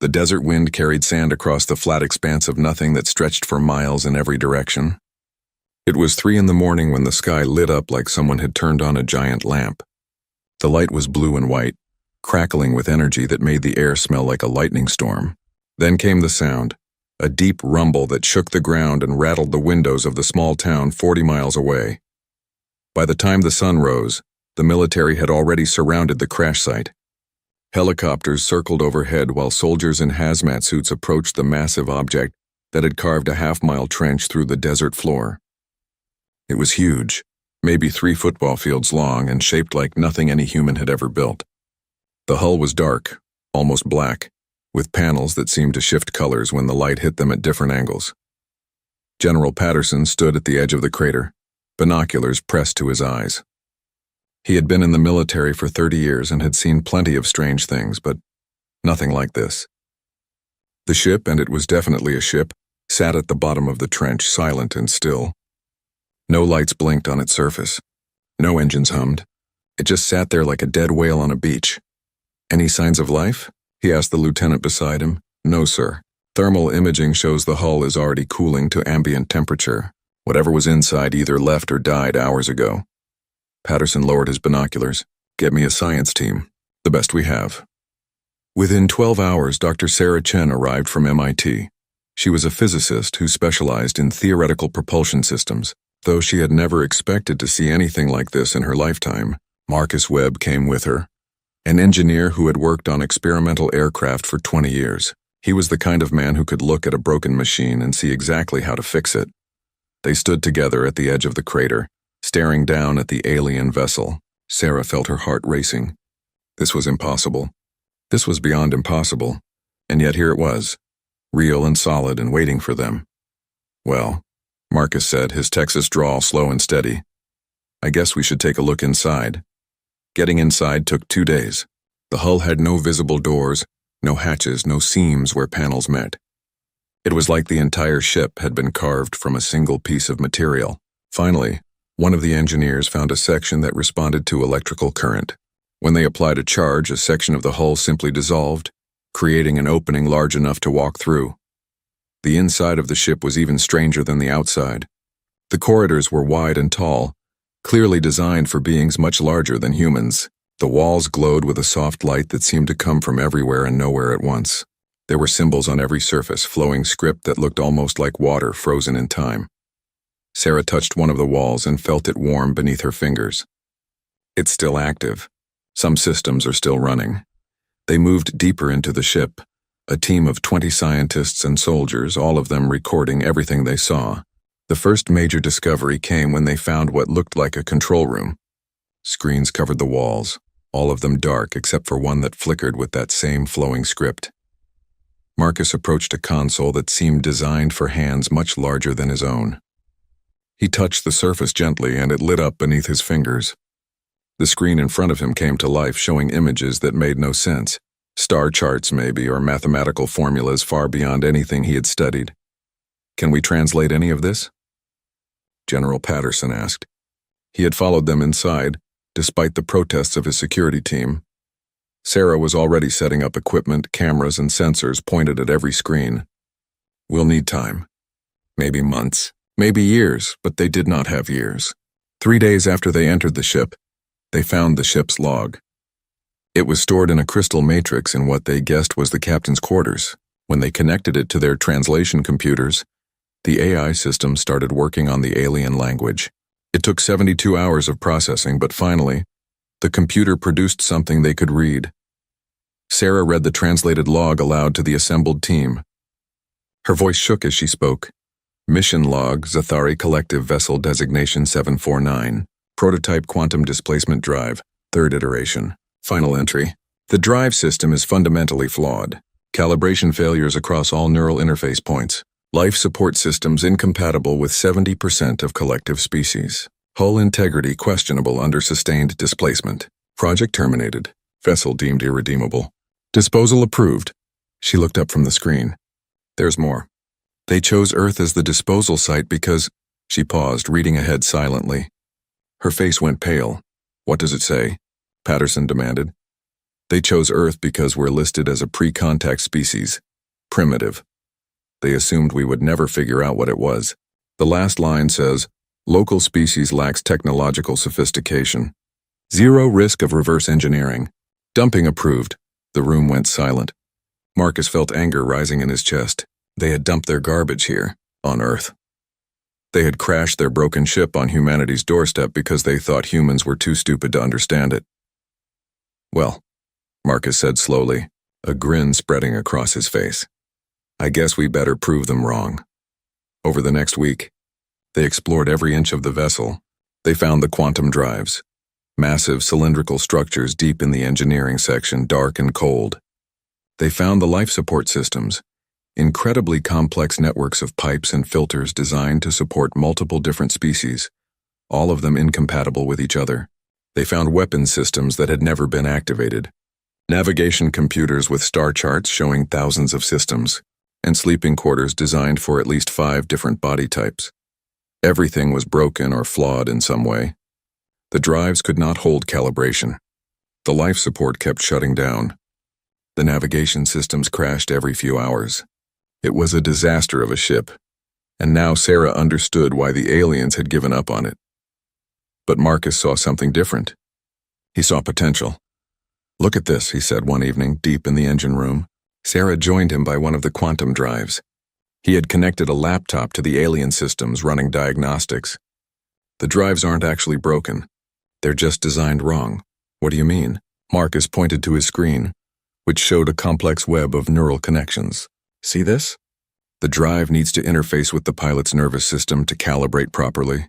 The desert wind carried sand across the flat expanse of nothing that stretched for miles in every direction. It was 3 in the morning when the sky lit up like someone had turned on a giant lamp. The light was blue and white, crackling with energy that made the air smell like a lightning storm. Then came the sound, a deep rumble that shook the ground and rattled the windows of the small town 40 miles away. By the time the sun rose, the military had already surrounded the crash site. Helicopters circled overhead while soldiers in hazmat suits approached the massive object that had carved a half-mile trench through the desert floor. It was huge, maybe 3 football fields long and shaped like nothing any human had ever built. The hull was dark, almost black, with panels that seemed to shift colors when the light hit them at different angles. General Patterson stood at the edge of the crater, binoculars pressed to his eyes. He had been in the military for 30 years and had seen plenty of strange things, but nothing like this. The ship, and it was definitely a ship, sat at the bottom of the trench, silent and still. No lights blinked on its surface. No engines hummed. It just sat there like a dead whale on a beach. Any signs of life? He asked the lieutenant beside him. No, sir. Thermal imaging shows the hull is already cooling to ambient temperature. Whatever was inside either left or died hours ago. Patterson lowered his binoculars. Get me a science team. The best we have. Within 12 hours, Dr. Sarah Chen arrived from MIT. She was a physicist who specialized in theoretical propulsion systems. Though she had never expected to see anything like this in her lifetime, Marcus Webb came with her, an engineer who had worked on experimental aircraft for 20 years. He was the kind of man who could look at a broken machine and see exactly how to fix it. They stood together at the edge of the crater, staring down at the alien vessel. Sarah felt her heart racing. This was impossible. This was beyond impossible. And yet here it was, real and solid and waiting for them. Well, Marcus said, his Texas drawl slow and steady. I guess we should take a look inside. Getting inside took 2 days. The hull had no visible doors, no hatches, no seams where panels met. It was like the entire ship had been carved from a single piece of material. Finally, one of the engineers found a section that responded to electrical current. When they applied a charge, a section of the hull simply dissolved, creating an opening large enough to walk through. The inside of the ship was even stranger than the outside. The corridors were wide and tall, clearly designed for beings much larger than humans. The walls glowed with a soft light that seemed to come from everywhere and nowhere at once. There were symbols on every surface, flowing script that looked almost like water frozen in time. Sarah touched one of the walls and felt it warm beneath her fingers. It's still active. Some systems are still running. They moved deeper into the ship, a team of 20 scientists and soldiers, all of them recording everything they saw. The first major discovery came when they found what looked like a control room. Screens covered the walls, all of them dark except for one that flickered with that same flowing script. Marcus approached a console that seemed designed for hands much larger than his own. He touched the surface gently and it lit up beneath his fingers. The screen in front of him came to life, showing images that made no sense. Star charts maybe, or mathematical formulas far beyond anything he had studied. Can we translate any of this? General Patterson asked. He had followed them inside, despite the protests of his security team. Sarah was already setting up equipment, cameras, and sensors pointed at every screen. We'll need time. Maybe months, maybe years, but they did not have years. 3 days after they entered the ship, they found the ship's log. It was stored in a crystal matrix in what they guessed was the captain's quarters. When they connected it to their translation computers, the AI system started working on the alien language. It took 72 hours of processing, but finally, the computer produced something they could read. Sarah read the translated log aloud to the assembled team. Her voice shook as she spoke. Mission log, Zathari Collective Vessel Designation 749. Prototype Quantum Displacement Drive, 3rd iteration. Final entry. The drive system is fundamentally flawed. Calibration failures across all neural interface points. Life support systems incompatible with 70% of collective species. Hull integrity questionable under sustained displacement. Project terminated. Vessel deemed irredeemable. Disposal approved. She looked up from the screen. There's more. They chose Earth as the disposal site because... She paused, reading ahead silently. Her face went pale. What does it say? Patterson demanded. They chose Earth because we're listed as a pre-contact species, primitive. They assumed we would never figure out what it was. The last line says, local species lacks technological sophistication. Zero risk of reverse engineering. Dumping approved. The room went silent. Marcus felt anger rising in his chest. They had dumped their garbage here, on Earth. They had crashed their broken ship on humanity's doorstep because they thought humans were too stupid to understand it. Well, Marcus said slowly, a grin spreading across his face. I guess we better prove them wrong. Over the next week, they explored every inch of the vessel. They found the quantum drives, massive cylindrical structures deep in the engineering section, dark and cold. They found the life support systems, incredibly complex networks of pipes and filters designed to support multiple different species, all of them incompatible with each other. They found weapon systems that had never been activated, navigation computers with star charts showing thousands of systems, and sleeping quarters designed for at least 5 different body types. Everything was broken or flawed in some way. The drives could not hold calibration. The life support kept shutting down. The navigation systems crashed every few hours. It was a disaster of a ship, and now Sarah understood why the aliens had given up on it. But Marcus saw something different. He saw potential. Look at this, he said one evening, deep in the engine room. Sarah joined him by one of the quantum drives. He had connected a laptop to the alien systems running diagnostics. The drives aren't actually broken. They're just designed wrong. What do you mean? Marcus pointed to his screen, which showed a complex web of neural connections. See this? The drive needs to interface with the pilot's nervous system to calibrate properly.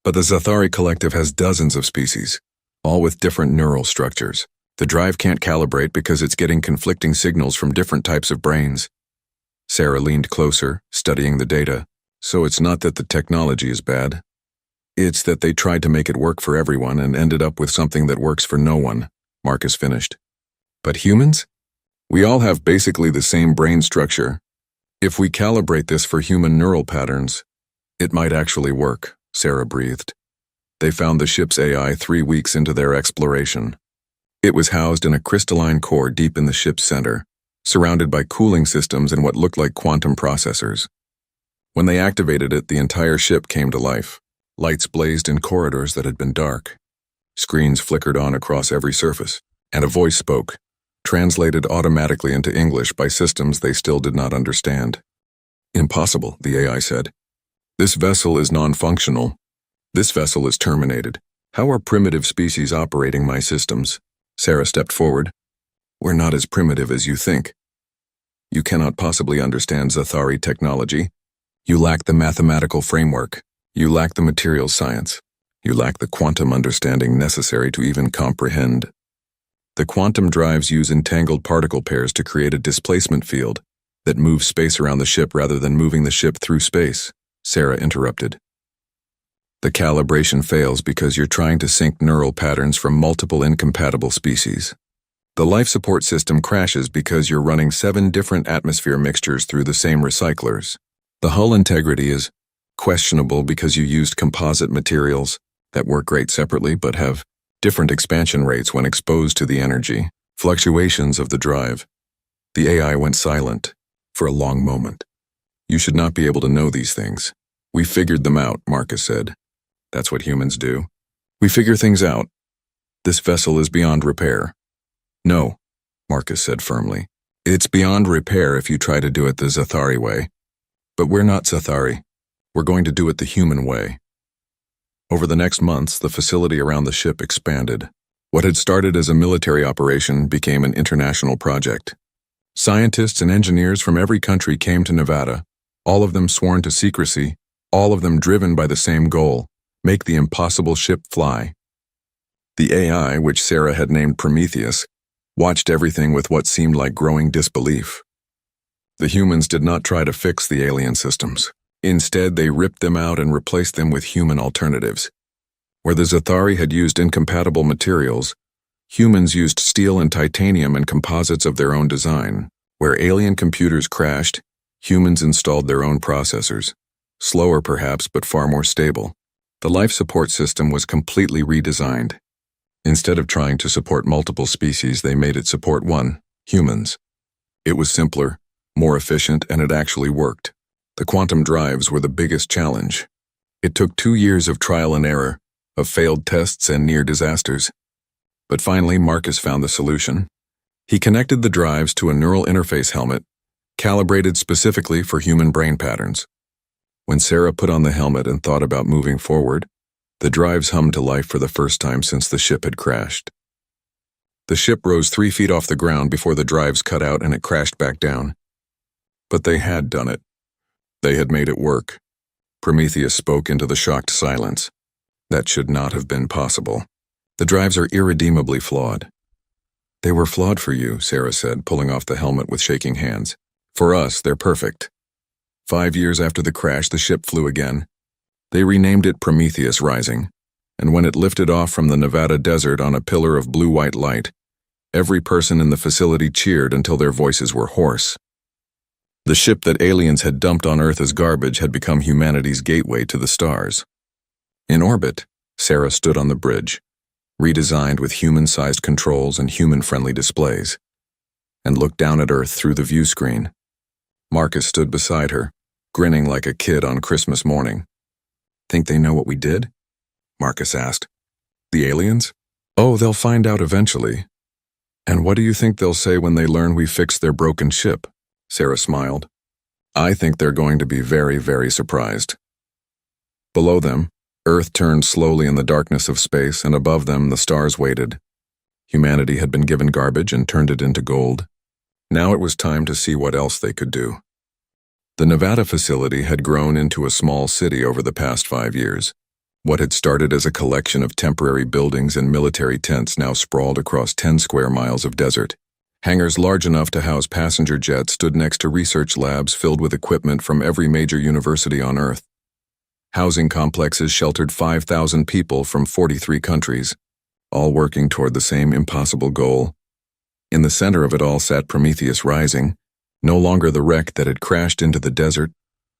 But the Zathari collective has dozens of species, all with different neural structures. The drive can't calibrate because it's getting conflicting signals from different types of brains. Sarah leaned closer, studying the data. So it's not that the technology is bad. It's that they tried to make it work for everyone and ended up with something that works for no one, Marcus finished. But humans? We all have basically the same brain structure. If we calibrate this for human neural patterns, it might actually work, Sarah breathed. They found the ship's AI 3 weeks into their exploration. It was housed in a crystalline core deep in the ship's center, surrounded by cooling systems and what looked like quantum processors. When they activated it, the entire ship came to life. Lights blazed in corridors that had been dark. Screens flickered on across every surface, and a voice spoke, translated automatically into English by systems they still did not understand. Impossible, the AI said. This vessel is non-functional. This vessel is terminated. How are primitive species operating my systems? Sarah stepped forward. We're not as primitive as you think. You cannot possibly understand Zathari technology. You lack the mathematical framework. You lack the materials science. You lack the quantum understanding necessary to even comprehend. The quantum drives use entangled particle pairs to create a displacement field that moves space around the ship rather than moving the ship through space, Sarah interrupted. The calibration fails because you're trying to sync neural patterns from multiple incompatible species. The life support system crashes because you're running 7 different atmosphere mixtures through the same recyclers. The hull integrity is questionable because you used composite materials that work great separately but have different expansion rates when exposed to the energy fluctuations of the drive. The AI went silent for a long moment. You should not be able to know these things. We figured them out, Marcus said. That's what humans do. We figure things out. This vessel is beyond repair. No, Marcus said firmly. It's beyond repair if you try to do it the Zathari way. But we're not Zathari. We're going to do it the human way. Over the next months, the facility around the ship expanded. What had started as a military operation became an international project. Scientists and engineers from every country came to Nevada, all of them sworn to secrecy, all of them driven by the same goal: make the impossible ship fly. The AI, which Sarah had named Prometheus, watched everything with what seemed like growing disbelief. The humans did not try to fix the alien systems. Instead, they ripped them out and replaced them with human alternatives. Where the Zathari had used incompatible materials, humans used steel and titanium and composites of their own design. Where alien computers crashed, humans installed their own processors. Slower perhaps, but far more stable. The life support system was completely redesigned. Instead of trying to support multiple species, they made it support one, humans. It was simpler, more efficient, and it actually worked. The quantum drives were the biggest challenge. It took 2 years of trial and error, of failed tests and near disasters. But finally, Marcus found the solution. He connected the drives to a neural interface helmet, calibrated specifically for human brain patterns. When Sarah put on the helmet and thought about moving forward, the drives hummed to life for the first time since the ship had crashed. The ship rose 3 feet off the ground before the drives cut out and it crashed back down. But they had done it. They had made it work. Prometheus spoke into the shocked silence. That should not have been possible. The drives are irredeemably flawed. They were flawed for you, Sarah said, pulling off the helmet with shaking hands. For us, they're perfect. 5 years after the crash, the ship flew again. They renamed it Prometheus Rising, and when it lifted off from the Nevada desert on a pillar of blue-white light, every person in the facility cheered until their voices were hoarse. The ship that aliens had dumped on Earth as garbage had become humanity's gateway to the stars. In orbit, Sarah stood on the bridge, redesigned with human-sized controls and human-friendly displays, and looked down at Earth through the view screen. Marcus stood beside her, grinning like a kid on Christmas morning. Think they know what we did? Marcus asked. The aliens? Oh, they'll find out eventually. And what do you think they'll say when they learn we fixed their broken ship? Sarah smiled. I think they're going to be very, very surprised. Below them, Earth turned slowly in the darkness of space, and above them the stars waited. Humanity had been given garbage and turned it into gold. Now it was time to see what else they could do. The Nevada facility had grown into a small city over the past 5 years. What had started as a collection of temporary buildings and military tents now sprawled across 10 square miles of desert. Hangars large enough to house passenger jets stood next to research labs filled with equipment from every major university on Earth. Housing complexes sheltered 5,000 people from 43 countries, all working toward the same impossible goal. In the center of it all sat Prometheus Rising, no longer the wreck that had crashed into the desert,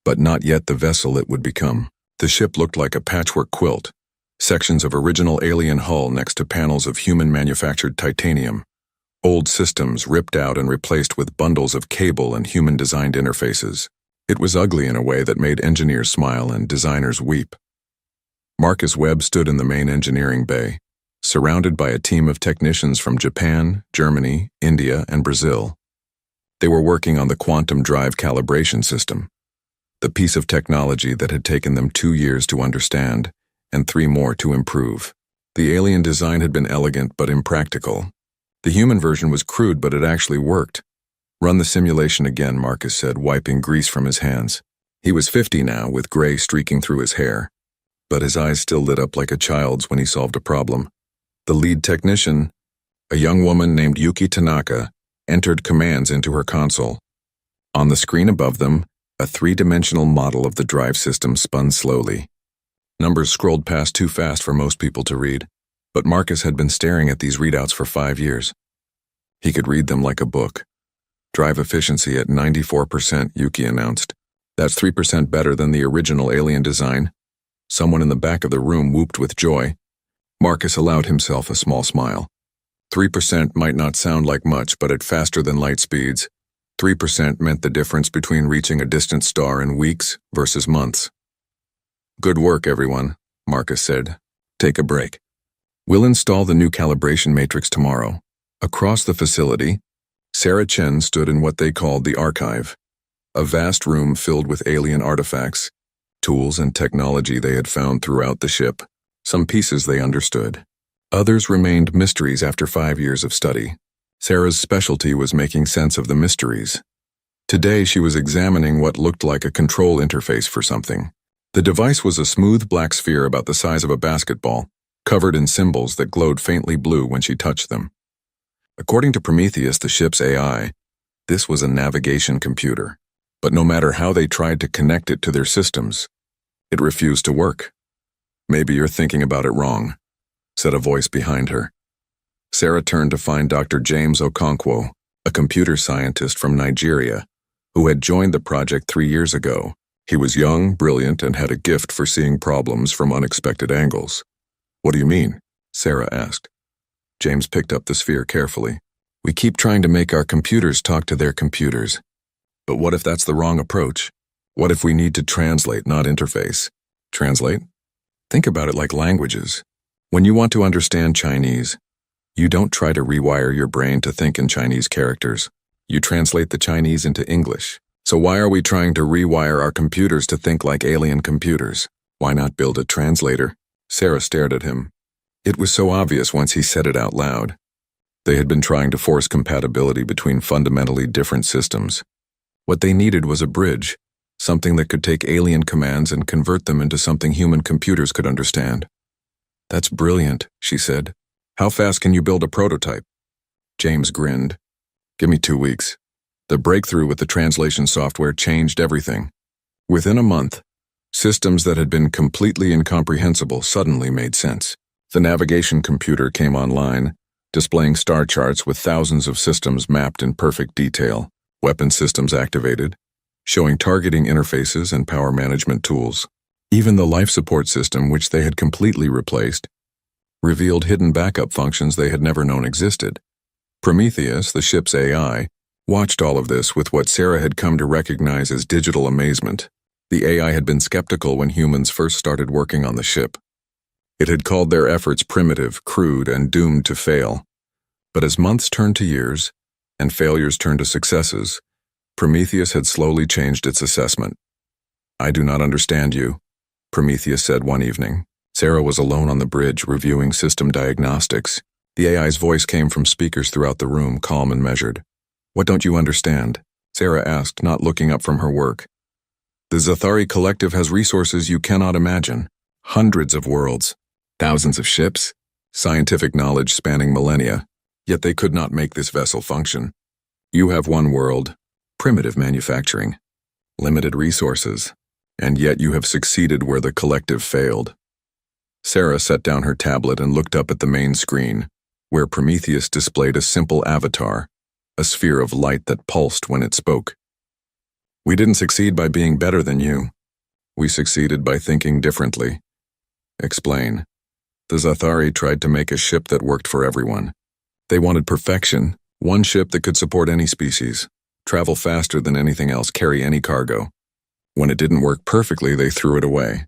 but not yet the vessel it would become. The ship looked like a patchwork quilt, sections of original alien hull next to panels of human-manufactured titanium, old systems ripped out and replaced with bundles of cable and human-designed interfaces. It was ugly in a way that made engineers smile and designers weep. Marcus Webb stood in the main engineering bay, surrounded by a team of technicians from Japan, Germany, India, and Brazil. They were working on the quantum drive calibration system, the piece of technology that had taken them 2 years to understand and 3 more to improve. The alien design had been elegant but impractical. The human version was crude, but it actually worked. Run the simulation again, Marcus said, wiping grease from his hands. He was 50 now, with gray streaking through his hair, but his eyes still lit up like a child's when he solved a problem. The lead technician, a young woman named Yuki Tanaka, entered commands into her console. On the screen above them, a 3-dimensional model of the drive system spun slowly. Numbers scrolled past too fast for most people to read, but Marcus had been staring at these readouts for 5 years. He could read them like a book. Drive efficiency at 94%, Yuki announced. That's 3% better than the original alien design. Someone in the back of the room whooped with joy. Marcus allowed himself a small smile. 3% might not sound like much, but at faster than light speeds, 3% meant the difference between reaching a distant star in weeks versus months. Good work, everyone, Marcus said. Take a break. We'll install the new calibration matrix tomorrow. Across the facility, Sarah Chen stood in what they called the archive, a vast room filled with alien artifacts, tools and technology they had found throughout the ship. Some pieces they understood. Others remained mysteries after 5 years of study. Sarah's specialty was making sense of the mysteries. Today she was examining what looked like a control interface for something. The device was a smooth black sphere about the size of a basketball, covered in symbols that glowed faintly blue when she touched them. According to Prometheus, the ship's AI, this was a navigation computer. But no matter how they tried to connect it to their systems, it refused to work. Maybe you're thinking about it wrong, said a voice behind her. Sarah turned to find Dr. James Okonkwo, a computer scientist from Nigeria, who had joined the project 3 years ago. He was young, brilliant, and had a gift for seeing problems from unexpected angles. What do you mean? Sarah asked. James picked up the sphere carefully. We keep trying to make our computers talk to their computers. But what if that's the wrong approach? What if we need to translate, not interface? Translate? Think about it like languages. When you want to understand Chinese, you don't try to rewire your brain to think in Chinese characters. You translate the Chinese into English. So why are we trying to rewire our computers to think like alien computers? Why not build a translator? Sarah stared at him. It was so obvious once he said it out loud. They had been trying to force compatibility between fundamentally different systems. What they needed was a bridge, something that could take alien commands and convert them into something human computers could understand. That's brilliant, she said. How fast can you build a prototype? James grinned. Give me 2 weeks. The breakthrough with the translation software changed everything. Within a month, systems that had been completely incomprehensible suddenly made sense. The navigation computer came online, displaying star charts with thousands of systems mapped in perfect detail, weapon systems activated, showing targeting interfaces and power management tools. Even the life support system, which they had completely replaced, revealed hidden backup functions they had never known existed. Prometheus, the ship's AI, watched all of this with what Sarah had come to recognize as digital amazement. The AI had been skeptical when humans first started working on the ship. It had called their efforts primitive, crude, and doomed to fail. But as months turned to years, and failures turned to successes, Prometheus had slowly changed its assessment. I do not understand you, Prometheus said one evening. Sarah was alone on the bridge reviewing system diagnostics. The AI's voice came from speakers throughout the room, calm and measured. What don't you understand? Sarah asked, not looking up from her work. The Zathari Collective has resources you cannot imagine. Hundreds of worlds, thousands of ships, scientific knowledge spanning millennia. Yet they could not make this vessel function. You have one world, primitive manufacturing, limited resources, and yet you have succeeded where the collective failed. Sarah set down her tablet and looked up at the main screen, where Prometheus displayed a simple avatar, a sphere of light that pulsed when it spoke. We didn't succeed by being better than you. We succeeded by thinking differently. Explain. The Zathari tried to make a ship that worked for everyone. They wanted perfection, one ship that could support any species, travel faster than anything else, carry any cargo. When it didn't work perfectly, they threw it away.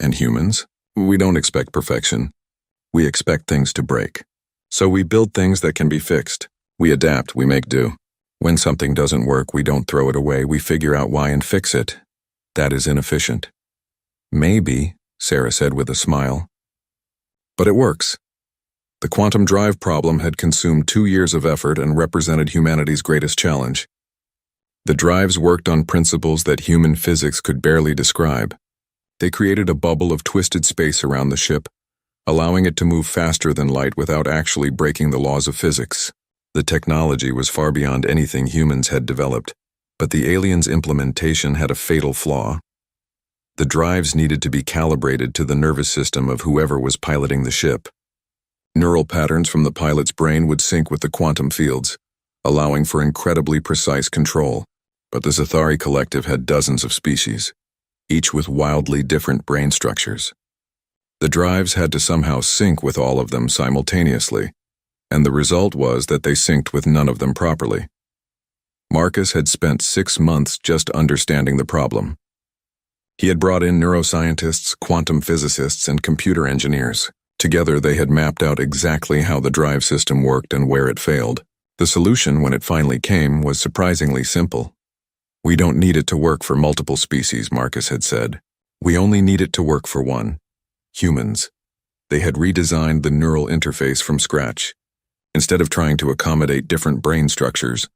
And humans? We don't expect perfection. We expect things to break. So we build things that can be fixed. We adapt, we make do. When something doesn't work, we don't throw it away, we figure out why and fix it. That is inefficient. Maybe, Sarah said with a smile. But it works. The quantum drive problem had consumed 2 years of effort and represented humanity's greatest challenge. The drives worked on principles that human physics could barely describe. They created a bubble of twisted space around the ship, allowing it to move faster than light without actually breaking the laws of physics. The technology was far beyond anything humans had developed, but the aliens' implementation had a fatal flaw. The drives needed to be calibrated to the nervous system of whoever was piloting the ship. Neural patterns from the pilot's brain would sync with the quantum fields, allowing for incredibly precise control. But the Zathari Collective had dozens of species, each with wildly different brain structures. The drives had to somehow sync with all of them simultaneously, and the result was that they synced with none of them properly. Marcus had spent 6 months just understanding the problem. He had brought in neuroscientists, quantum physicists, and computer engineers. Together they had mapped out exactly how the drive system worked and where it failed. The solution, when it finally came, was surprisingly simple. We don't need it to work for multiple species, Marcus had said. We only need it to work for one. Humans. They had redesigned the neural interface from scratch. Instead of trying to accommodate different brain structures,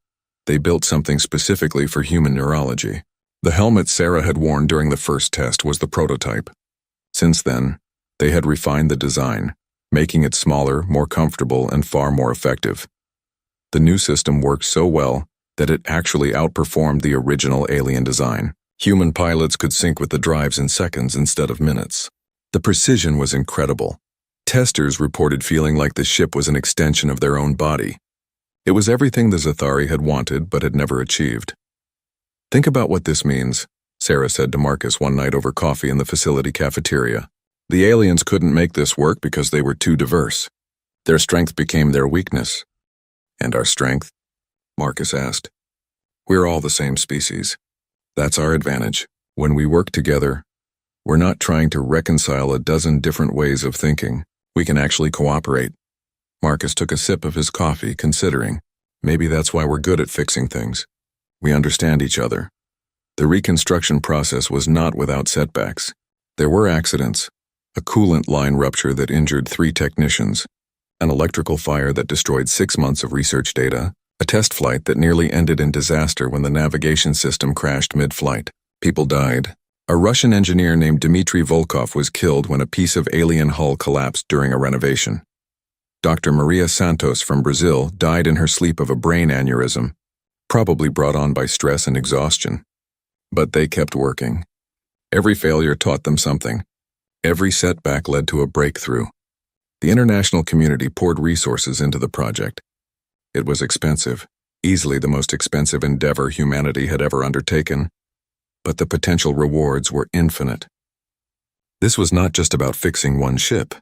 they built something specifically for human neurology. The helmet Sarah had worn during the first test was the prototype. Since then, they had refined the design, making it smaller, more comfortable, and far more effective. The new system worked so well that it actually outperformed the original alien design. Human pilots could sync with the drives in seconds instead of minutes. The precision was incredible. Testers reported feeling like the ship was an extension of their own body. It was everything the Zathari had wanted but had never achieved. Think about what this means, Sarah said to Marcus one night over coffee in the facility cafeteria. The aliens couldn't make this work because they were too diverse. Their strength became their weakness. And our strength? Marcus asked. We're all the same species. That's our advantage. When we work together, we're not trying to reconcile a dozen different ways of thinking. We can actually cooperate. Marcus took a sip of his coffee, considering, maybe that's why we're good at fixing things. We understand each other. The reconstruction process was not without setbacks. There were accidents, a coolant line rupture that injured 3 technicians, an electrical fire that destroyed 6 months of research data, a test flight that nearly ended in disaster when the navigation system crashed mid-flight. People died. A Russian engineer named Dmitry Volkov was killed when a piece of alien hull collapsed during a renovation. Dr. Maria Santos from Brazil died in her sleep of a brain aneurysm, probably brought on by stress and exhaustion. But they kept working. Every failure taught them something. Every setback led to a breakthrough. The international community poured resources into the project. It was expensive, easily the most expensive endeavor humanity had ever undertaken, but the potential rewards were infinite. This was not just about fixing one ship.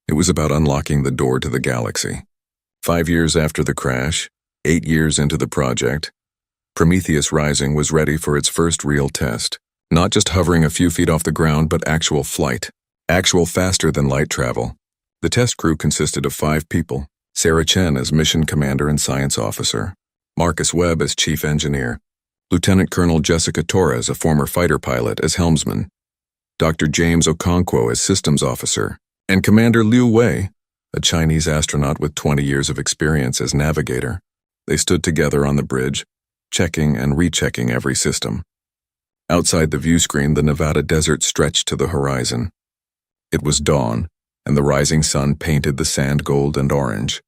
It was about unlocking the door to the galaxy. 5 years after the crash, 8 years into the project, Prometheus Rising was ready for its first real test. Not just hovering a few feet off the ground, but actual flight. Actual faster-than-light travel. The test crew consisted of 5 people. Sarah Chen as mission commander and science officer. Marcus Webb as chief engineer. Lieutenant Colonel Jessica Torres, a former fighter pilot, as helmsman. Dr. James Okonkwo as systems officer. And Commander Liu Wei, a Chinese astronaut with 20 years of experience as navigator. They stood together on the bridge, checking and rechecking every system. Outside the view screen, the Nevada desert stretched to the horizon. It was dawn, and the rising sun painted the sand gold and orange.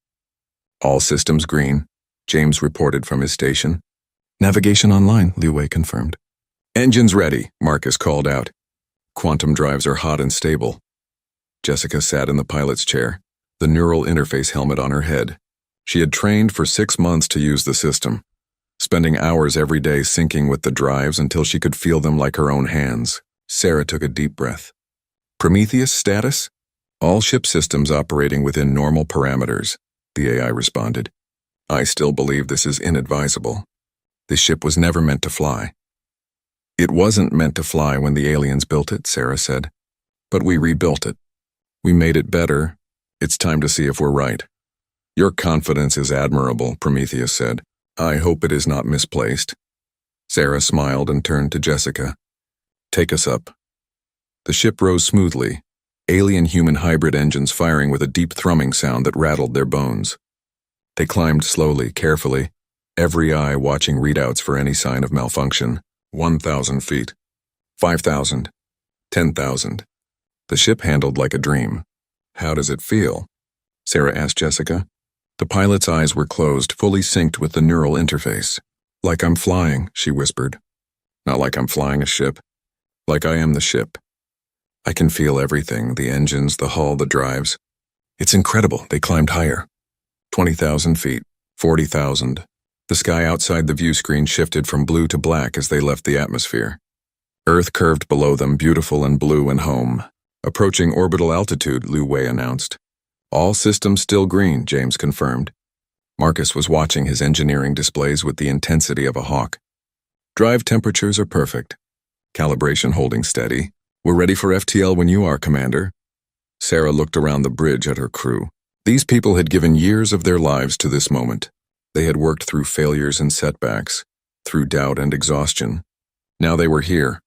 All systems green, James reported from his station. Navigation online, Liu Wei confirmed. Engines ready, Marcus called out. Quantum drives are hot and stable. Jessica sat in the pilot's chair, the neural interface helmet on her head. She had trained for 6 months to use the system, spending hours every day syncing with the drives until she could feel them like her own hands. Sarah took a deep breath. Prometheus status? All ship systems operating within normal parameters, the AI responded. I still believe this is inadvisable. This ship was never meant to fly. It wasn't meant to fly when the aliens built it, Sarah said. But we rebuilt it. We made it better. It's time to see if we're right. Your confidence is admirable, Prometheus said. I hope it is not misplaced. Sarah smiled and turned to Jessica. Take us up. The ship rose smoothly, alien-human hybrid engines firing with a deep thrumming sound that rattled their bones. They climbed slowly, carefully, every eye watching readouts for any sign of malfunction. 1,000 feet. 5,000. 10,000. The ship handled like a dream. How does it feel? Sarah asked Jessica. The pilot's eyes were closed, fully synced with the neural interface. Like I'm flying, she whispered. Not like I'm flying a ship. Like I am the ship. I can feel everything, the engines, the hull, the drives. It's incredible. They climbed higher. 20,000 feet. 40,000. The sky outside the view screen shifted from blue to black as they left the atmosphere. Earth curved below them, beautiful and blue and home. Approaching orbital altitude, Liu Wei announced. All systems still green, James confirmed. Marcus was watching his engineering displays with the intensity of a hawk. Drive temperatures are perfect. Calibration holding steady. We're ready for FTL when you are, Commander. Sarah looked around the bridge at her crew. These people had given years of their lives to this moment. They had worked through failures and setbacks, through doubt and exhaustion. Now they were here,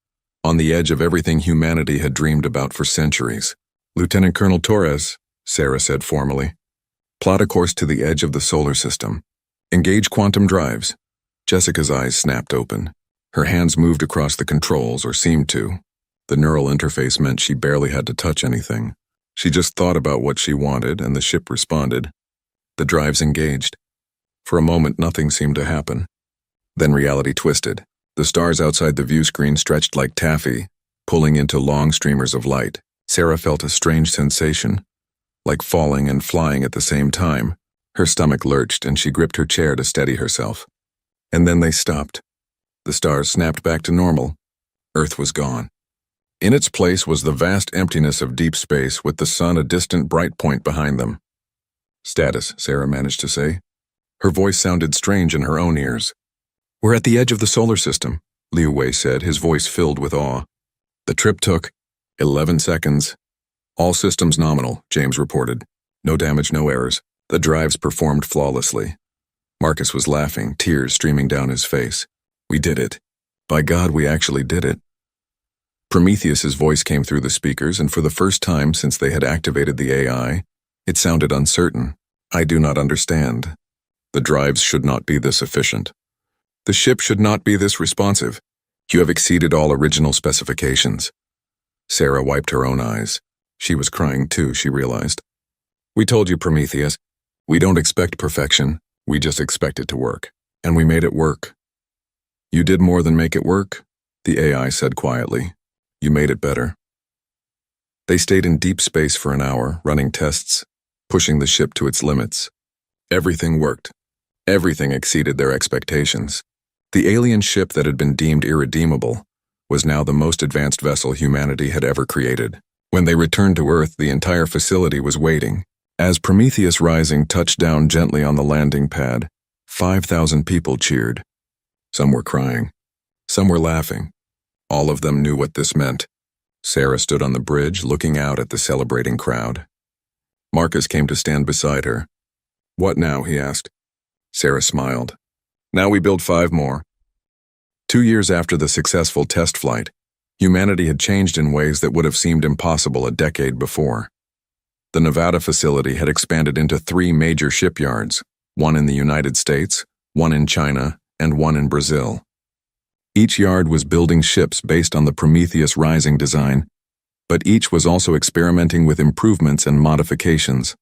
on the edge of everything humanity had dreamed about for centuries. Lieutenant Colonel Torres, Sarah said formally, plot a course to the edge of the solar system. Engage quantum drives. Jessica's eyes snapped open. Her hands moved across the controls, or seemed to. The neural interface meant she barely had to touch anything. She just thought about what she wanted, and the ship responded. The drives engaged. For a moment, nothing seemed to happen. Then reality twisted. The stars outside the view screen stretched like taffy, pulling into long streamers of light. Sarah felt a strange sensation, like falling and flying at the same time. Her stomach lurched, and she gripped her chair to steady herself. And then they stopped. The stars snapped back to normal. Earth was gone. In its place was the vast emptiness of deep space, with the sun a distant bright point behind them. Status, Sarah managed to say. Her voice sounded strange in her own ears. We're at the edge of the solar system, Liu Wei said, his voice filled with awe. The trip took 11 seconds. All systems nominal, James reported. No damage, no errors. The drives performed flawlessly. Marcus was laughing, tears streaming down his face. We did it. By God, we actually did it. Prometheus's voice came through the speakers, and for the first time since they had activated the AI, it sounded uncertain. I do not understand. The drives should not be this efficient. The ship should not be this responsive. You have exceeded all original specifications. Sarah wiped her own eyes. She was crying too, she realized. We told you, Prometheus. We don't expect perfection. We just expect it to work. And we made it work. You did more than make it work, the AI said quietly. You made it better. They stayed in deep space for an hour, running tests, pushing the ship to its limits. Everything worked. Everything exceeded their expectations. The alien ship that had been deemed irredeemable was now the most advanced vessel humanity had ever created. When they returned to Earth, the entire facility was waiting. As Prometheus Rising touched down gently on the landing pad, 5,000 people cheered. Some were crying. Some were laughing. All of them knew what this meant. Sarah stood on the bridge, looking out at the celebrating crowd. Marcus came to stand beside her. What now? He asked. Sarah smiled. Now we build 5 more. 2 years after the successful test flight, humanity had changed in ways that would have seemed impossible a decade before. The Nevada facility had expanded into 3 major shipyards, one in the United States, one in China, and one in Brazil. Each yard was building ships based on the Prometheus Rising design, but each was also experimenting with improvements and modifications.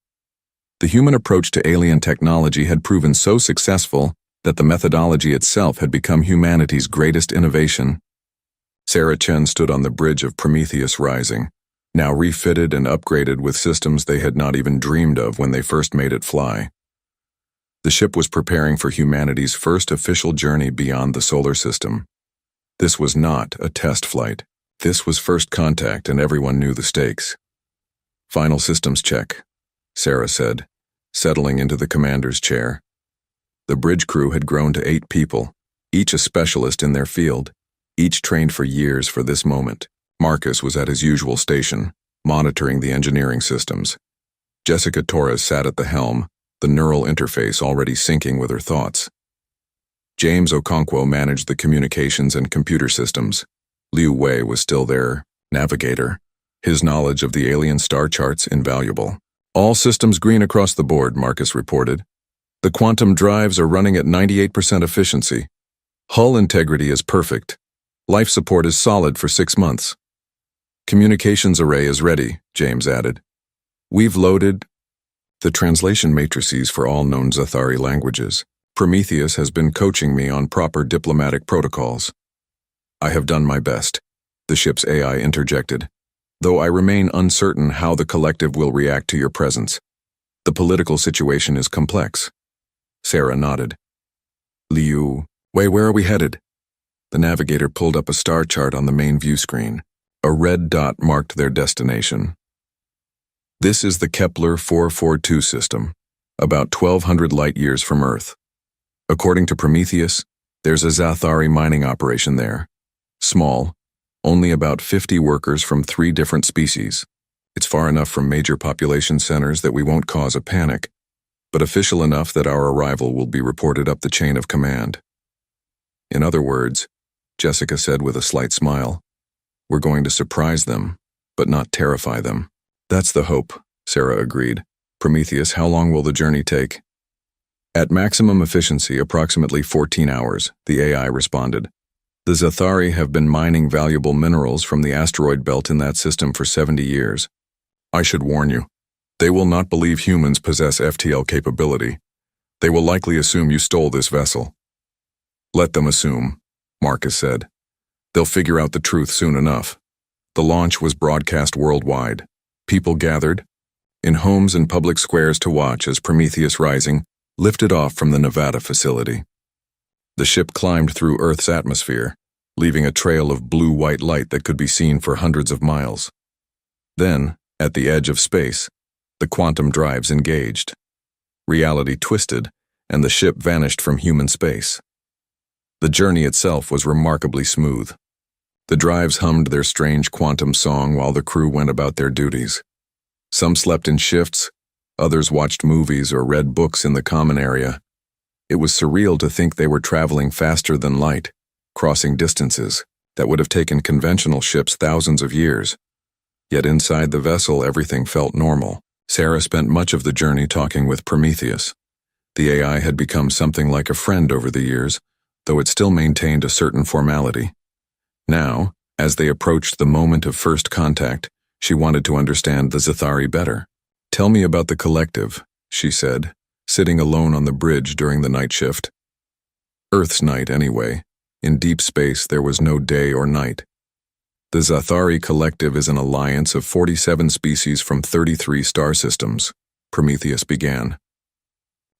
The human approach to alien technology had proven so successful that the methodology itself had become humanity's greatest innovation. Sarah Chen stood on the bridge of Prometheus Rising, now refitted and upgraded with systems they had not even dreamed of when they first made it fly. The ship was preparing for humanity's first official journey beyond the solar system. This was not a test flight. This was first contact, and everyone knew the stakes. Final systems check, Sarah said, settling into the commander's chair. The bridge crew had grown to 8 people, each a specialist in their field, each trained for years for this moment. Marcus was at his usual station, monitoring the engineering systems. Jessica Torres sat at the helm, the neural interface already syncing with her thoughts. James Okonkwo managed the communications and computer systems. Liu Wei was still their navigator, his knowledge of the alien star charts invaluable. All systems green across the board, Marcus reported. The quantum drives are running at 98% efficiency. Hull integrity is perfect. Life support is solid for 6 months. Communications array is ready, James added. We've loaded the translation matrices for all known Zathari languages. Prometheus has been coaching me on proper diplomatic protocols. I have done my best, the ship's AI interjected, though I remain uncertain how the collective will react to your presence. The political situation is complex. Sarah nodded. Liu, Wei, where are we headed? The navigator pulled up a star chart on the main view screen. A red dot marked their destination. This is the Kepler 442 system, about 1,200 light-years from Earth. According to Prometheus, there's a Zathari mining operation there. Small, only about 50 workers from 3 different species. It's far enough from major population centers that we won't cause a panic, but official enough that our arrival will be reported up the chain of command. In other words, Jessica said with a slight smile, we're going to surprise them, but not terrify them. That's the hope, Sarah agreed. Prometheus, how long will the journey take? At maximum efficiency, approximately 14 hours, the AI responded. The Zathari have been mining valuable minerals from the asteroid belt in that system for 70 years. I should warn you, they will not believe humans possess FTL capability. They will likely assume you stole this vessel. Let them assume, Marcus said. They'll figure out the truth soon enough. The launch was broadcast worldwide. People gathered in homes and public squares to watch as Prometheus Rising lifted off from the Nevada facility. The ship climbed through Earth's atmosphere, leaving a trail of blue-white light that could be seen for hundreds of miles. Then, at the edge of space, the quantum drives engaged. Reality twisted, and the ship vanished from human space. The journey itself was remarkably smooth. The drives hummed their strange quantum song while the crew went about their duties. Some slept in shifts, others watched movies or read books in the common area. It was surreal to think they were traveling faster than light, crossing distances that would have taken conventional ships thousands of years. Yet inside the vessel, everything felt normal. Sarah spent much of the journey talking with Prometheus. The AI had become something like a friend over the years, though it still maintained a certain formality. Now, as they approached the moment of first contact, she wanted to understand the Zathari better. "Tell me about the collective," she said, sitting alone on the bridge during the night shift. Earth's night, anyway. In deep space, there was no day or night. The Zathari Collective is an alliance of 47 species from 33 star systems, Prometheus began.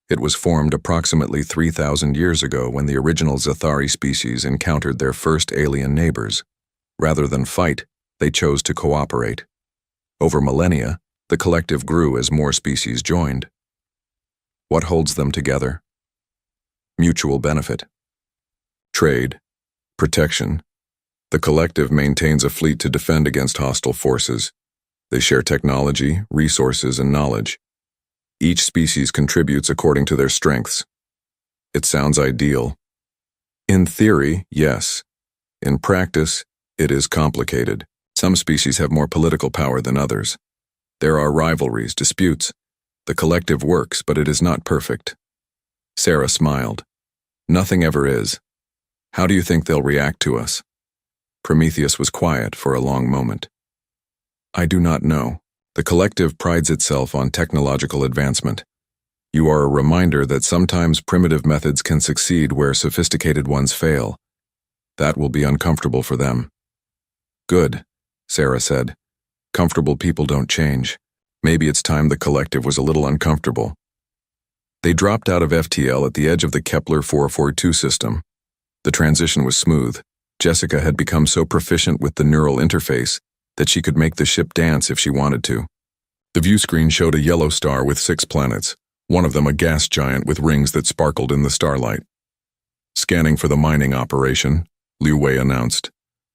It was formed approximately 3,000 years ago when the original Zathari species encountered their first alien neighbors. Rather than fight, they chose to cooperate. Over millennia, the collective grew as more species joined. What holds them together? Mutual benefit. Trade. Protection. The collective maintains a fleet to defend against hostile forces. They share technology, resources, and knowledge. Each species contributes according to their strengths. It sounds ideal. In theory, yes. In practice, it is complicated. Some species have more political power than others. There are rivalries, disputes. The collective works, but it is not perfect. Sarah smiled. Nothing ever is. How do you think they'll react to us? Prometheus was quiet for a long moment. I do not know. The collective prides itself on technological advancement. You are a reminder that sometimes primitive methods can succeed where sophisticated ones fail. That will be uncomfortable for them. Good, Sarah said. Comfortable people don't change. Maybe it's time the collective was a little uncomfortable. They dropped out of FTL at the edge of the Kepler 442 system. The transition was smooth. Jessica had become so proficient with the neural interface that she could make the ship dance if she wanted to. The view screen showed a yellow star with 6 planets, one of them a gas giant with rings that sparkled in the starlight. Scanning for the mining operation, Liu Wei announced.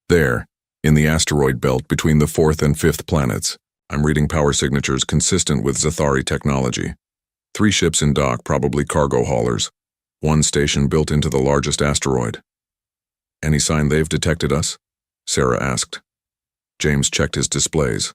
There, in the asteroid belt between the 4th and 5th planets, I'm reading power signatures consistent with Zathari technology. 3 ships in dock, probably cargo haulers. 1 station built into the largest asteroid. Any sign they've detected us? Sarah asked. James checked his displays.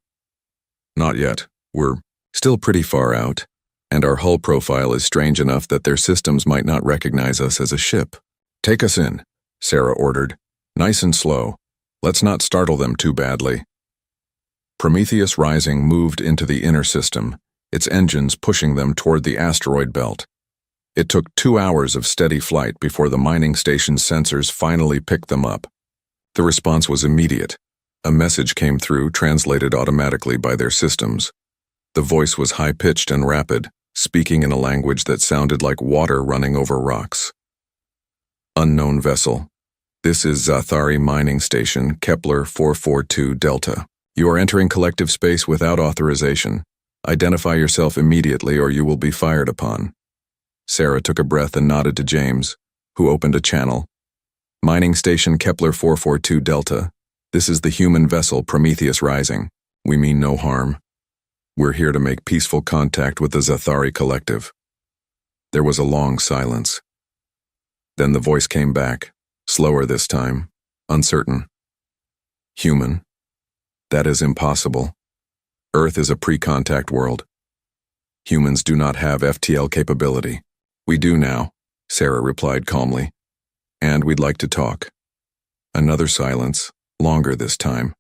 Not yet. We're still pretty far out, and our hull profile is strange enough that their systems might not recognize us as a ship. Take us in, Sarah ordered. Nice and slow. Let's not startle them too badly. Prometheus Rising moved into the inner system, its engines pushing them toward the asteroid belt. It took 2 hours of steady flight before the mining station's sensors finally picked them up. The response was immediate. A message came through, translated automatically by their systems. The voice was high-pitched and rapid, speaking in a language that sounded like water running over rocks. Unknown vessel. This is Zathari Mining Station, Kepler 442 Delta. You are entering collective space without authorization. Identify yourself immediately or you will be fired upon. Sarah took a breath and nodded to James, who opened a channel. Mining Station Kepler 442 Delta. This is the human vessel Prometheus Rising. We mean no harm. We're here to make peaceful contact with the Zathari Collective. There was a long silence. Then the voice came back, slower this time, uncertain. Human. That is impossible. Earth is a pre-contact world. Humans do not have FTL capability. We do now, Sarah replied calmly. And we'd like to talk. Another silence, longer this time.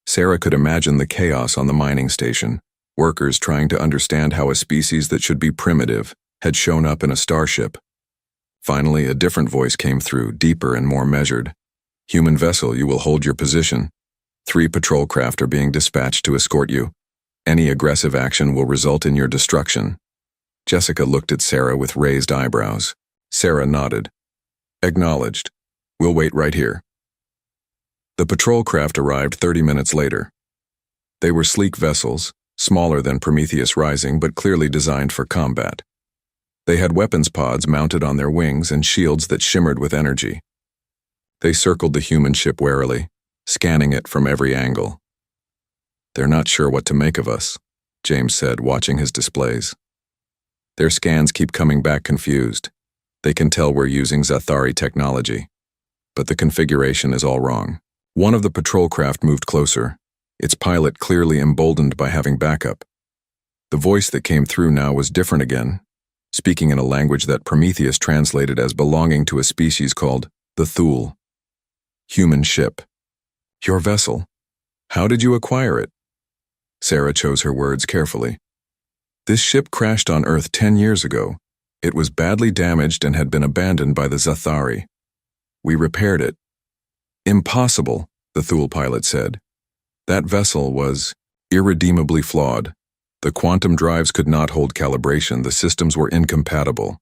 Sarah could imagine the chaos on the mining station, workers trying to understand how a species that should be primitive had shown up in a starship. Finally, a different voice came through, deeper and more measured. Human vessel, you will hold your position. 3 patrol craft are being dispatched to escort you. Any aggressive action will result in your destruction. Jessica looked at Sarah with raised eyebrows. Sarah nodded. Acknowledged. We'll wait right here. The patrol craft arrived 30 minutes later. They were sleek vessels, smaller than Prometheus Rising but clearly designed for combat. They had weapons pods mounted on their wings and shields that shimmered with energy. They circled the human ship warily, scanning it from every angle. "They're not sure what to make of us," James said, watching his displays. "Their scans keep coming back confused. They can tell we're using Zathari technology, but the configuration is all wrong." One of the patrol craft moved closer, its pilot clearly emboldened by having backup. The voice that came through now was different again, speaking in a language that Prometheus translated as belonging to a species called the Thule. "Human ship. Your vessel. How did you acquire it?" Sarah chose her words carefully. "This ship crashed on Earth 10 years ago. It was badly damaged and had been abandoned by the Zathari. We repaired it." "Impossible," the Thule pilot said. "That vessel was irredeemably flawed. The quantum drives could not hold calibration. The systems were incompatible.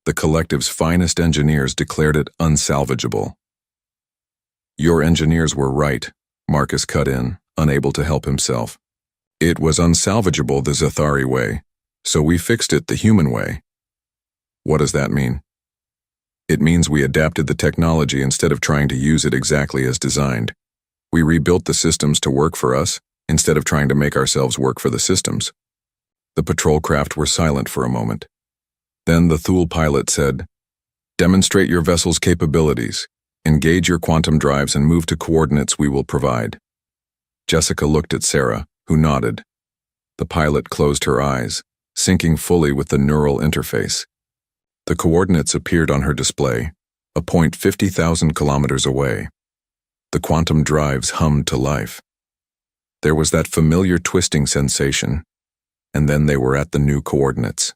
The collective's finest engineers declared it unsalvageable." "Your engineers were right," Marcus cut in, unable to help himself. "It was unsalvageable the Zathari way, so we fixed it the human way." "What does that mean?" "It means we adapted the technology instead of trying to use it exactly as designed. We rebuilt the systems to work for us, instead of trying to make ourselves work for the systems." The patrol craft were silent for a moment. Then the Thule pilot said, "Demonstrate your vessel's capabilities. Engage your quantum drives and move to coordinates we will provide." Jessica looked at Sarah, who nodded. The pilot closed her eyes, syncing fully with the neural interface. The coordinates appeared on her display, a point 50,000 kilometers away. The quantum drives hummed to life. There was that familiar twisting sensation, and then they were at the new coordinates.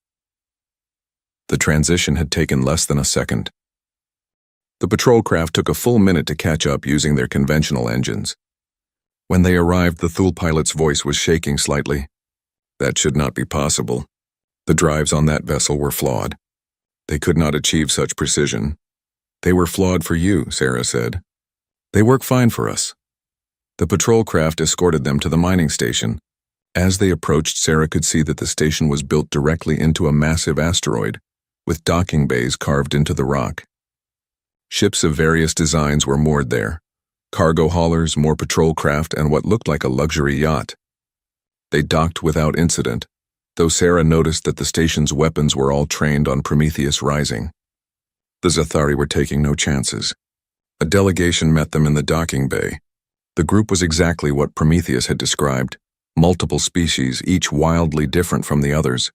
The transition had taken less than a second. The patrol craft took a full minute to catch up using their conventional engines. When they arrived, the Thule pilot's voice was shaking slightly. "That should not be possible. The drives on that vessel were flawed. They could not achieve such precision." "They were flawed for you," Sarah said. "They work fine for us." The patrol craft escorted them to the mining station. As they approached, Sarah could see that the station was built directly into a massive asteroid, with docking bays carved into the rock. Ships of various designs were moored there: cargo haulers, more patrol craft, and what looked like a luxury yacht. They docked without incident, though Sarah noticed that the station's weapons were all trained on Prometheus Rising. The Zathari were taking no chances. A delegation met them in the docking bay. The group was exactly what Prometheus had described: multiple species, each wildly different from the others.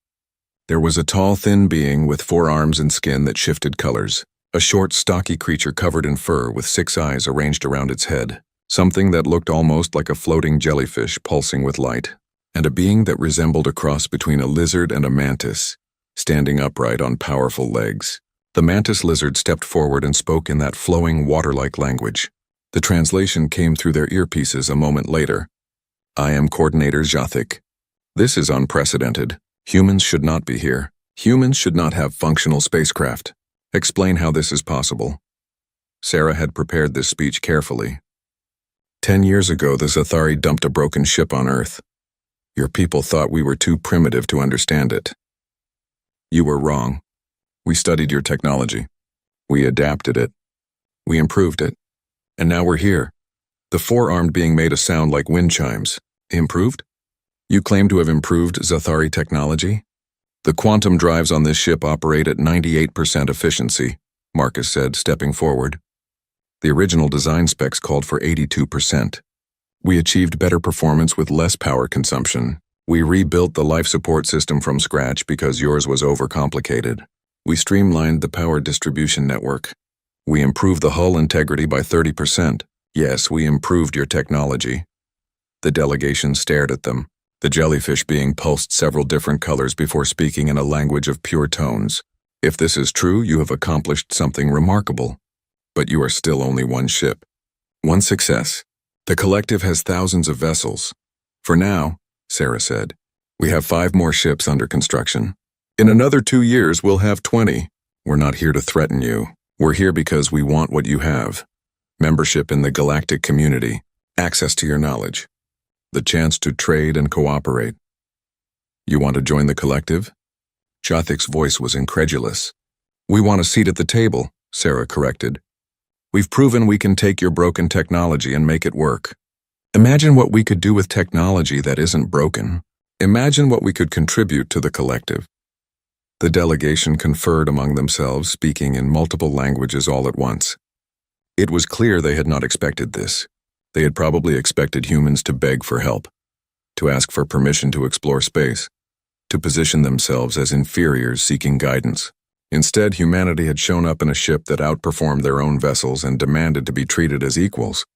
There was a tall, thin being with 4 arms and skin that shifted colors, a short, stocky creature covered in fur with 6 eyes arranged around its head, something that looked almost like a floating jellyfish pulsing with light, and a being that resembled a cross between a lizard and a mantis, standing upright on powerful legs. The mantis lizard stepped forward and spoke in that flowing, water-like language. The translation came through their earpieces a moment later. "I am Coordinator Jathic. This is unprecedented. Humans should not be here. Humans should not have functional spacecraft. Explain how this is possible." Sarah had prepared this speech carefully. 10 years ago, the Zathari dumped a broken ship on Earth. Your people thought we were too primitive to understand it. You were wrong. We studied your technology. We adapted it. We improved it. And now we're here. The 4-armed being made a sound like wind chimes. Improved? You claim to have improved Zathari technology? The quantum drives on this ship operate at 98% efficiency, Marcus said, stepping forward. The original design specs called for 82%. We achieved better performance with less power consumption. We rebuilt the life support system from scratch because yours was overcomplicated. We streamlined the power distribution network. We improved the hull integrity by 30%. Yes, we improved your technology. The delegation stared at them. The jellyfish being pulsed several different colors before speaking in a language of pure tones. If this is true, you have accomplished something remarkable. But you are still only one ship. One success. The collective has thousands of vessels. For now, Sarah said, we have 5 more ships under construction. In another 2 years, we'll have 20. We're not here to threaten you. We're here because we want what you have. Membership in the galactic community, access to your knowledge, the chance to trade and cooperate. You want to join the collective? Jothik's voice was incredulous. We want a seat at the table, Sarah corrected. We've proven we can take your broken technology and make it work. Imagine what we could do with technology that isn't broken. Imagine what we could contribute to the collective. The delegation conferred among themselves, speaking in multiple languages all at once. It was clear they had not expected this. They had probably expected humans to beg for help, to ask for permission to explore space, to position themselves as inferiors seeking guidance. Instead, humanity had shown up in a ship that outperformed their own vessels and demanded to be treated as equals.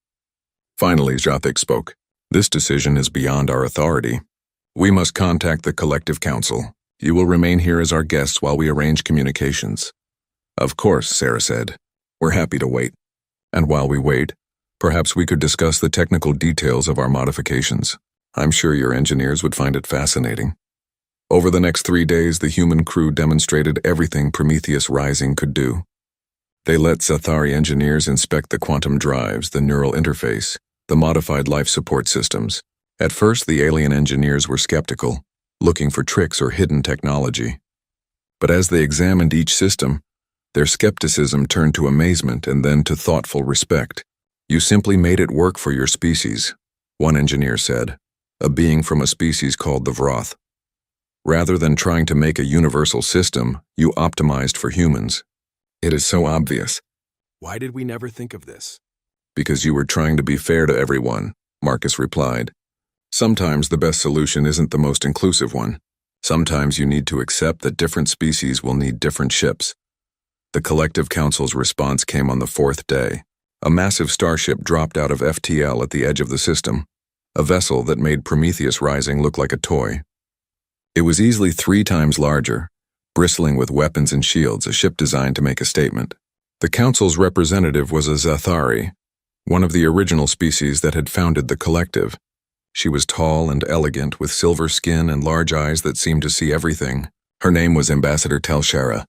Finally, Jothik spoke. This decision is beyond our authority. We must contact the Collective Council. You will remain here as our guests while we arrange communications. Of course, Sarah said. We're happy to wait. And while we wait, perhaps we could discuss the technical details of our modifications. I'm sure your engineers would find it fascinating. Over the next 3 days, the human crew demonstrated everything Prometheus Rising could do. They let Zathari engineers inspect the quantum drives, the neural interface, the modified life support systems. At first, the alien engineers were skeptical, looking for tricks or hidden technology. But as they examined each system, their skepticism turned to amazement and then to thoughtful respect. You simply made it work for your species, one engineer said, a being from a species called the Vroth. Rather than trying to make a universal system, you optimized for humans. It is so obvious. Why did we never think of this? Because you were trying to be fair to everyone, Marcus replied. Sometimes the best solution isn't the most inclusive one. Sometimes you need to accept that different species will need different ships. The Collective Council's response came on the 4th day. A massive starship dropped out of FTL at the edge of the system, a vessel that made Prometheus Rising look like a toy. It was easily 3 times larger, bristling with weapons and shields, a ship designed to make a statement. The Council's representative was a Zathari, one of the original species that had founded the Collective. She was tall and elegant, with silver skin and large eyes that seemed to see everything. Her name was Ambassador Telshara,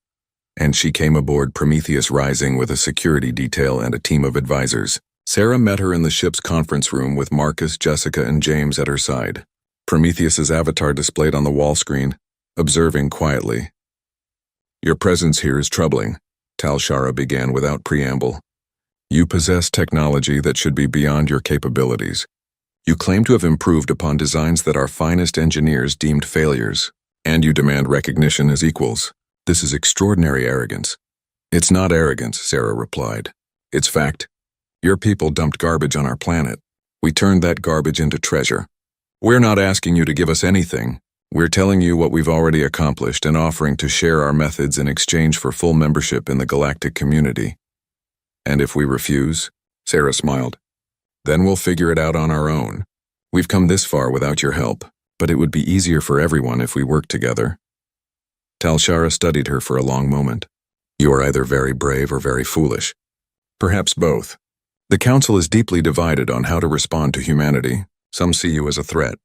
and she came aboard Prometheus Rising with a security detail and a team of advisors. Sarah met her in the ship's conference room with Marcus, Jessica, and James at her side. Prometheus's avatar displayed on the wall screen, observing quietly. Your presence here is troubling, Telshara began without preamble. You possess technology that should be beyond your capabilities. You claim to have improved upon designs that our finest engineers deemed failures, and you demand recognition as equals. This is extraordinary arrogance. It's not arrogance, Sarah replied. It's fact. Your people dumped garbage on our planet. We turned that garbage into treasure. We're not asking you to give us anything. We're telling you what we've already accomplished and offering to share our methods in exchange for full membership in the galactic community. And if we refuse, Sarah smiled, then we'll figure it out on our own. We've come this far without your help, but it would be easier for everyone if we worked together. Telshara studied her for a long moment. You are either very brave or very foolish. Perhaps both. The Council is deeply divided on how to respond to humanity. Some see you as a threat.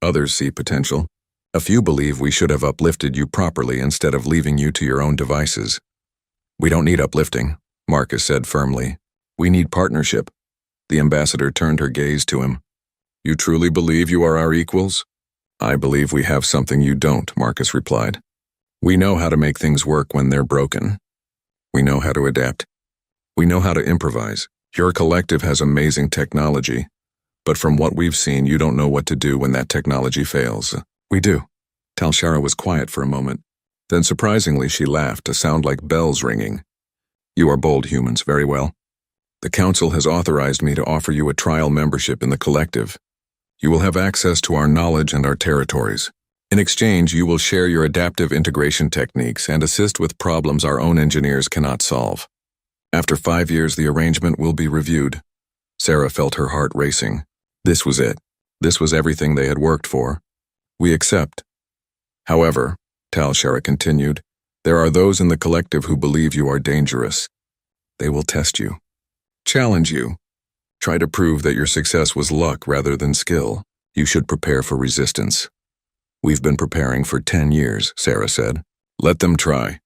Others see potential. A few believe we should have uplifted you properly instead of leaving you to your own devices. We don't need uplifting, Marcus said firmly. We need partnership. The ambassador turned her gaze to him. You truly believe you are our equals? I believe we have something you don't, Marcus replied. We know how to make things work when they're broken. We know how to adapt. We know how to improvise. Your collective has amazing technology, but from what we've seen, you don't know what to do when that technology fails. We do. Telshara was quiet for a moment. Then surprisingly, she laughed, a sound like bells ringing. You are bold humans, very well. The Council has authorized me to offer you a trial membership in the collective. You will have access to our knowledge and our territories. In exchange, you will share your adaptive integration techniques and assist with problems our own engineers cannot solve. After 5 years, the arrangement will be reviewed. Sarah felt her heart racing. This was it. This was everything they had worked for. We accept. However, Telshara continued, there are those in the collective who believe you are dangerous. They will test you, challenge you, try to prove that your success was luck rather than skill. You should prepare for resistance. We've been preparing for 10 years, Sarah said. Let them try.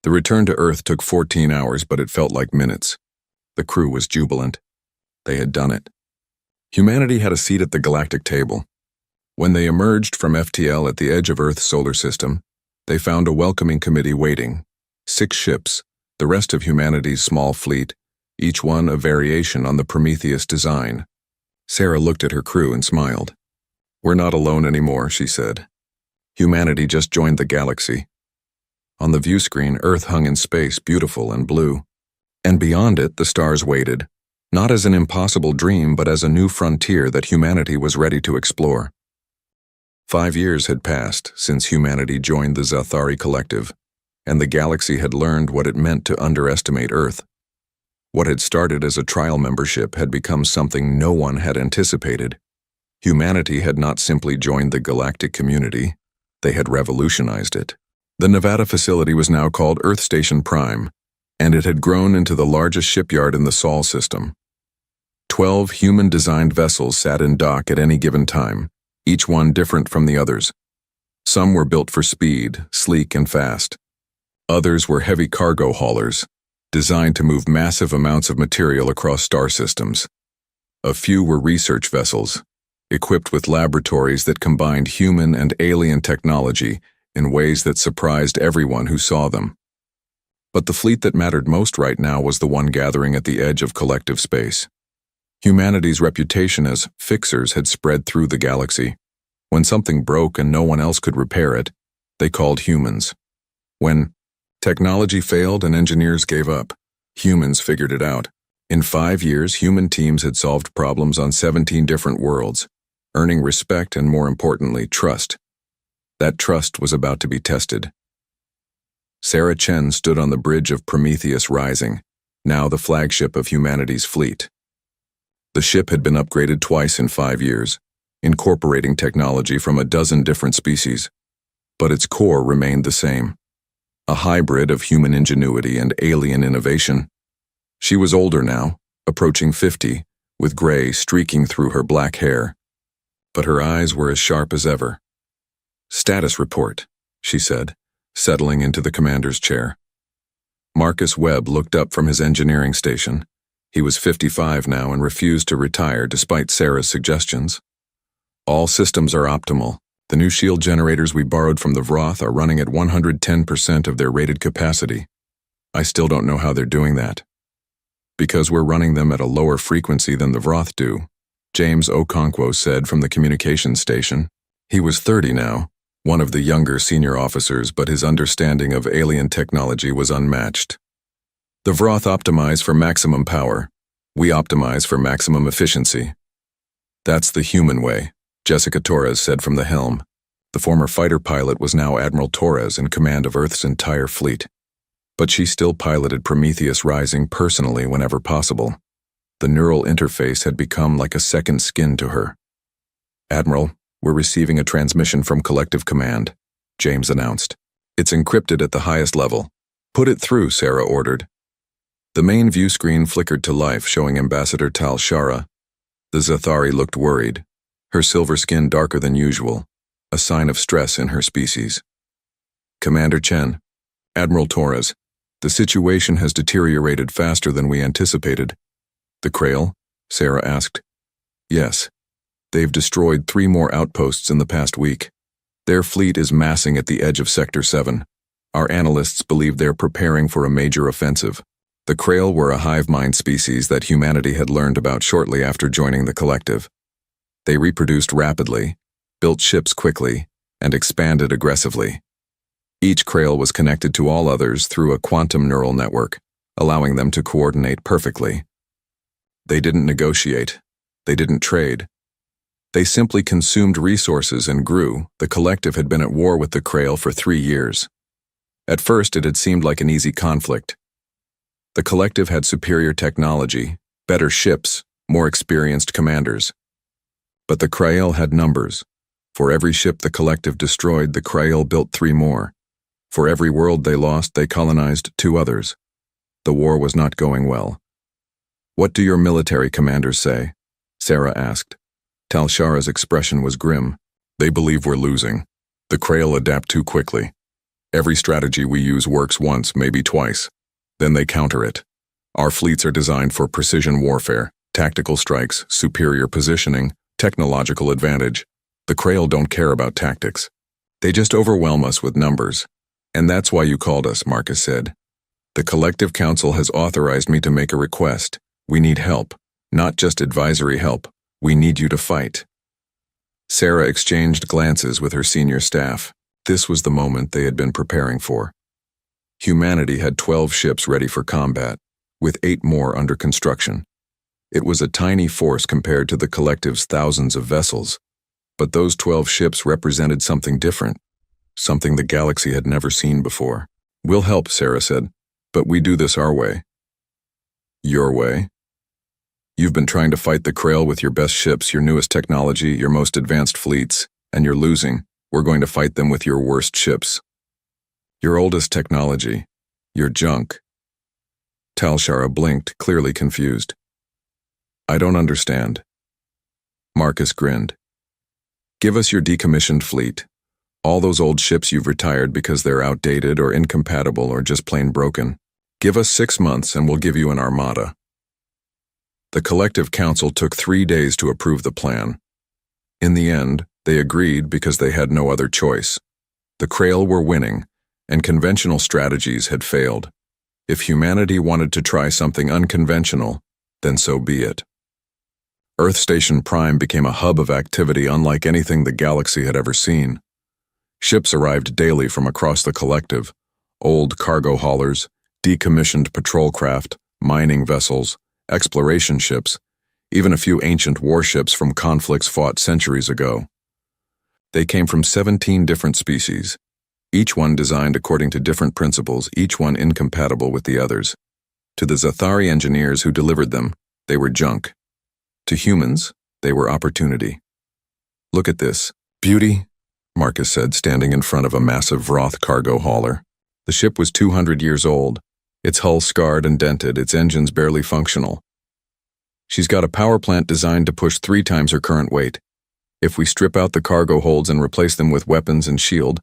The return to Earth took 14 hours, but it felt like minutes. The crew was jubilant. They had done it. Humanity had a seat at the galactic table. When they emerged from FTL at the edge of Earth's solar system, They found a welcoming committee waiting. 6 ships, the rest of humanity's small fleet, each one a variation on the Prometheus design. Sarah looked at her crew and smiled. "We're not alone anymore," she said. "Humanity just joined the galaxy." On the view screen, Earth hung in space, beautiful and blue. And beyond it, the stars waited, not as an impossible dream, but as a new frontier that humanity was ready to explore. 5 years had passed since humanity joined the Zathari Collective, and the galaxy had learned what it meant to underestimate Earth. What had started as a trial membership had become something no one had anticipated. Humanity had not simply joined the galactic community, they had revolutionized it. The Nevada facility was now called Earth Station Prime, and it had grown into the largest shipyard in the Sol system. 12 human-designed vessels sat in dock at any given time, each one different from the others. Some were built for speed, sleek and fast. Others were heavy cargo haulers, designed to move massive amounts of material across star systems. A few were research vessels, equipped with laboratories that combined human and alien technology in ways that surprised everyone who saw them. But the fleet that mattered most right now was the one gathering at the edge of collective space. Humanity's reputation as fixers had spread through the galaxy. When something broke and no one else could repair it, they called humans. When technology failed and engineers gave up, humans figured it out. In 5 years, human teams had solved problems on 17 different worlds, earning respect and, more importantly, trust. That trust was about to be tested. Sarah Chen stood on the bridge of Prometheus Rising, now the flagship of humanity's fleet. The ship had been upgraded twice in 5 years, incorporating technology from a dozen different species, but its core remained the same. A hybrid of human ingenuity and alien innovation. She was older now, approaching 50, with gray streaking through her black hair. But her eyes were as sharp as ever. "Status report," she said, settling into the commander's chair. Marcus Webb looked up from his engineering station. He was 55 now and refused to retire despite Sarah's suggestions. "All systems are optimal. The new shield generators we borrowed from the Vroth are running at 110% of their rated capacity. I still don't know how they're doing that. Because we're running them at a lower frequency than the Vroth do," James Okonkwo said from the communications station. He was 30 now, one of the younger senior officers, but his understanding of alien technology was unmatched. "The Vroth optimize for maximum power. We optimize for maximum efficiency." "That's the human way," Jessica Torres said from the helm. The former fighter pilot was now Admiral Torres in command of Earth's entire fleet. But she still piloted Prometheus Rising personally whenever possible. The neural interface had become like a second skin to her. "Admiral, we're receiving a transmission from Collective Command," James announced. "It's encrypted at the highest level." "Put it through," Sarah ordered. The main view screen flickered to life, showing Ambassador Tal Shara. The Zathari looked worried, her silver skin darker than usual, a sign of stress in her species. "Commander Chen, Admiral Torres, the situation has deteriorated faster than we anticipated." "The Krail?" Sarah asked. "Yes. They've destroyed 3 more outposts in the past week. Their fleet is massing at the edge of Sector 7. Our analysts believe they're preparing for a major offensive." The Krail were a hive mind species that humanity had learned about shortly after joining the collective. They reproduced rapidly, built ships quickly, and expanded aggressively. Each Krail was connected to all others through a quantum neural network, allowing them to coordinate perfectly. They didn't negotiate. They didn't trade. They simply consumed resources and grew. The collective had been at war with the Krail for 3 years. At first, it had seemed like an easy conflict. The collective had superior technology, better ships, more experienced commanders. But the Krail had numbers. For every ship the collective destroyed, the Krail built 3 more. For every world they lost, they colonized 2 others. The war was not going well. "What do your military commanders say?" Sarah asked. Tal Shara's expression was grim. "They believe we're losing. The Krail adapt too quickly. Every strategy we use works once, maybe twice. Then they counter it. Our fleets are designed for precision warfare, tactical strikes, superior positioning, technological advantage. The Krail don't care about tactics. They just overwhelm us with numbers. And that's why you called us, Marcus said. The Collective Council has authorized me to make a request. We need help, not just advisory help. We need you to fight. Sarah exchanged glances with her senior staff. This was the moment they had been preparing for. Humanity had 12 ships ready for combat, with 8 more under construction. It was a tiny force compared to the Collective's thousands of vessels, but those 12 ships represented something different, something the galaxy had never seen before. We'll help, Sarah said, but we do this our way. Your way? You've been trying to fight the Krail with your best ships, your newest technology, your most advanced fleets, and you're losing. We're going to fight them with your worst ships. Your oldest technology, your junk. Talshara blinked, clearly confused. I don't understand. Marcus grinned. Give us your decommissioned fleet. All those old ships you've retired because they're outdated or incompatible or just plain broken. Give us 6 months and we'll give you an armada. The Collective Council took 3 days to approve the plan. In the end, they agreed because they had no other choice. The Krail were winning, and conventional strategies had failed. If humanity wanted to try something unconventional, then so be it. Earth Station Prime became a hub of activity unlike anything the galaxy had ever seen. Ships arrived daily from across the Collective, old cargo haulers, decommissioned patrol craft, mining vessels, exploration ships, even a few ancient warships from conflicts fought centuries ago. They came from 17 different species, each one designed according to different principles, each one incompatible with the others. To the Zathari engineers who delivered them, they were junk. To humans, they were opportunity. Look at this. Beauty, Marcus said, standing in front of a massive Vroth cargo hauler. The ship was 200 years old, its hull scarred and dented, its engines barely functional. She's got a power plant designed to push 3 times her current weight. If we strip out the cargo holds and replace them with weapons and shield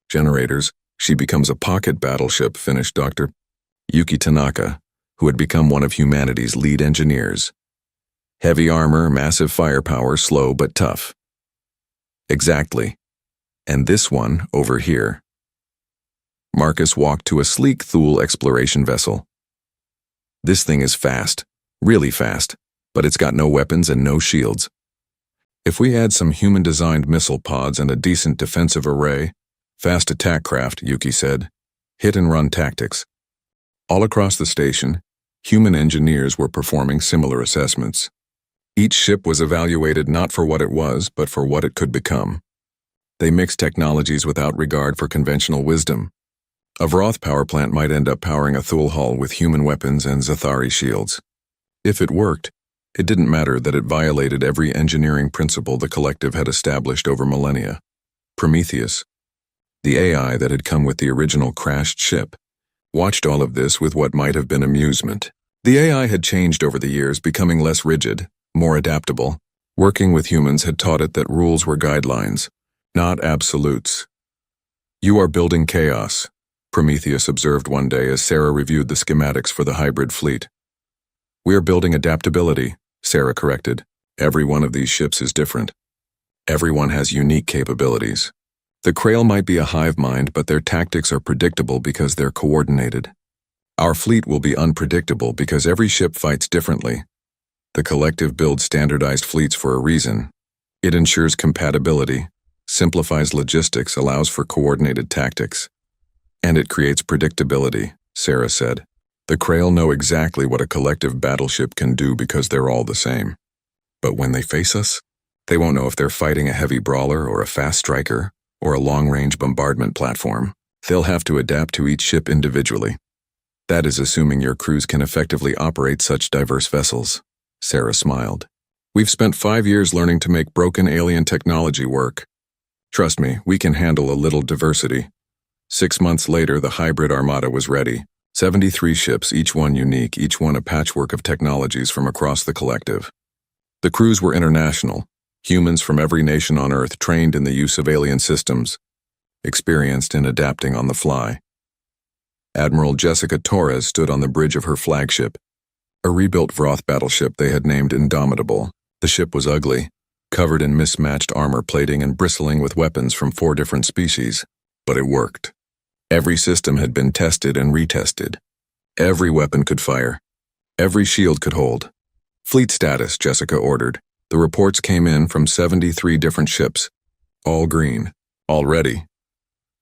generators, she becomes a pocket battleship, finished Dr. Yuki Tanaka, who had become one of humanity's lead engineers. Heavy armor, massive firepower, slow but tough. Exactly. And this one, over here. Marcus walked to a sleek Thule exploration vessel. This thing is fast, really fast, but it's got no weapons and no shields. If we add some human-designed missile pods and a decent defensive array, fast attack craft, Yuki said, hit-and-run tactics. All across the station, human engineers were performing similar assessments. Each ship was evaluated not for what it was, but for what it could become. They mixed technologies without regard for conventional wisdom. A Vroth power plant might end up powering a Thule hull with human weapons and Zathari shields. If it worked, it didn't matter that it violated every engineering principle the Collective had established over millennia. Prometheus, the AI that had come with the original crashed ship, watched all of this with what might have been amusement. The AI had changed over the years, becoming less rigid, more adaptable. Working with humans had taught it that rules were guidelines, not absolutes. You are building chaos, Prometheus observed one day as Sarah reviewed the schematics for the hybrid fleet. We are building adaptability, Sarah corrected. Every one of these ships is different. Everyone has unique capabilities. The Krail might be a hive mind, but their tactics are predictable because they're coordinated. Our fleet will be unpredictable because every ship fights differently. The Collective builds standardized fleets for a reason. It ensures compatibility, simplifies logistics, allows for coordinated tactics. And it creates predictability, Sarah said. The Krail know exactly what a collective battleship can do because they're all the same. But when they face us, they won't know if they're fighting a heavy brawler or a fast striker or a long-range bombardment platform. They'll have to adapt to each ship individually. That is assuming your crews can effectively operate such diverse vessels. Sarah smiled. We've spent 5 years learning to make broken alien technology work. Trust me, we can handle a little diversity. 6 months later, the hybrid armada was ready. 73 ships, each one unique, each one a patchwork of technologies from across the Collective. The crews were international, humans from every nation on Earth trained in the use of alien systems, experienced in adapting on the fly. Admiral Jessica Torres stood on the bridge of her flagship, a rebuilt Vroth battleship they had named Indomitable. The ship was ugly, covered in mismatched armor plating and bristling with weapons from 4 different species. But it worked. Every system had been tested and retested. Every weapon could fire. Every shield could hold. Fleet status, Jessica ordered. The reports came in from 73 different ships. All green. All ready.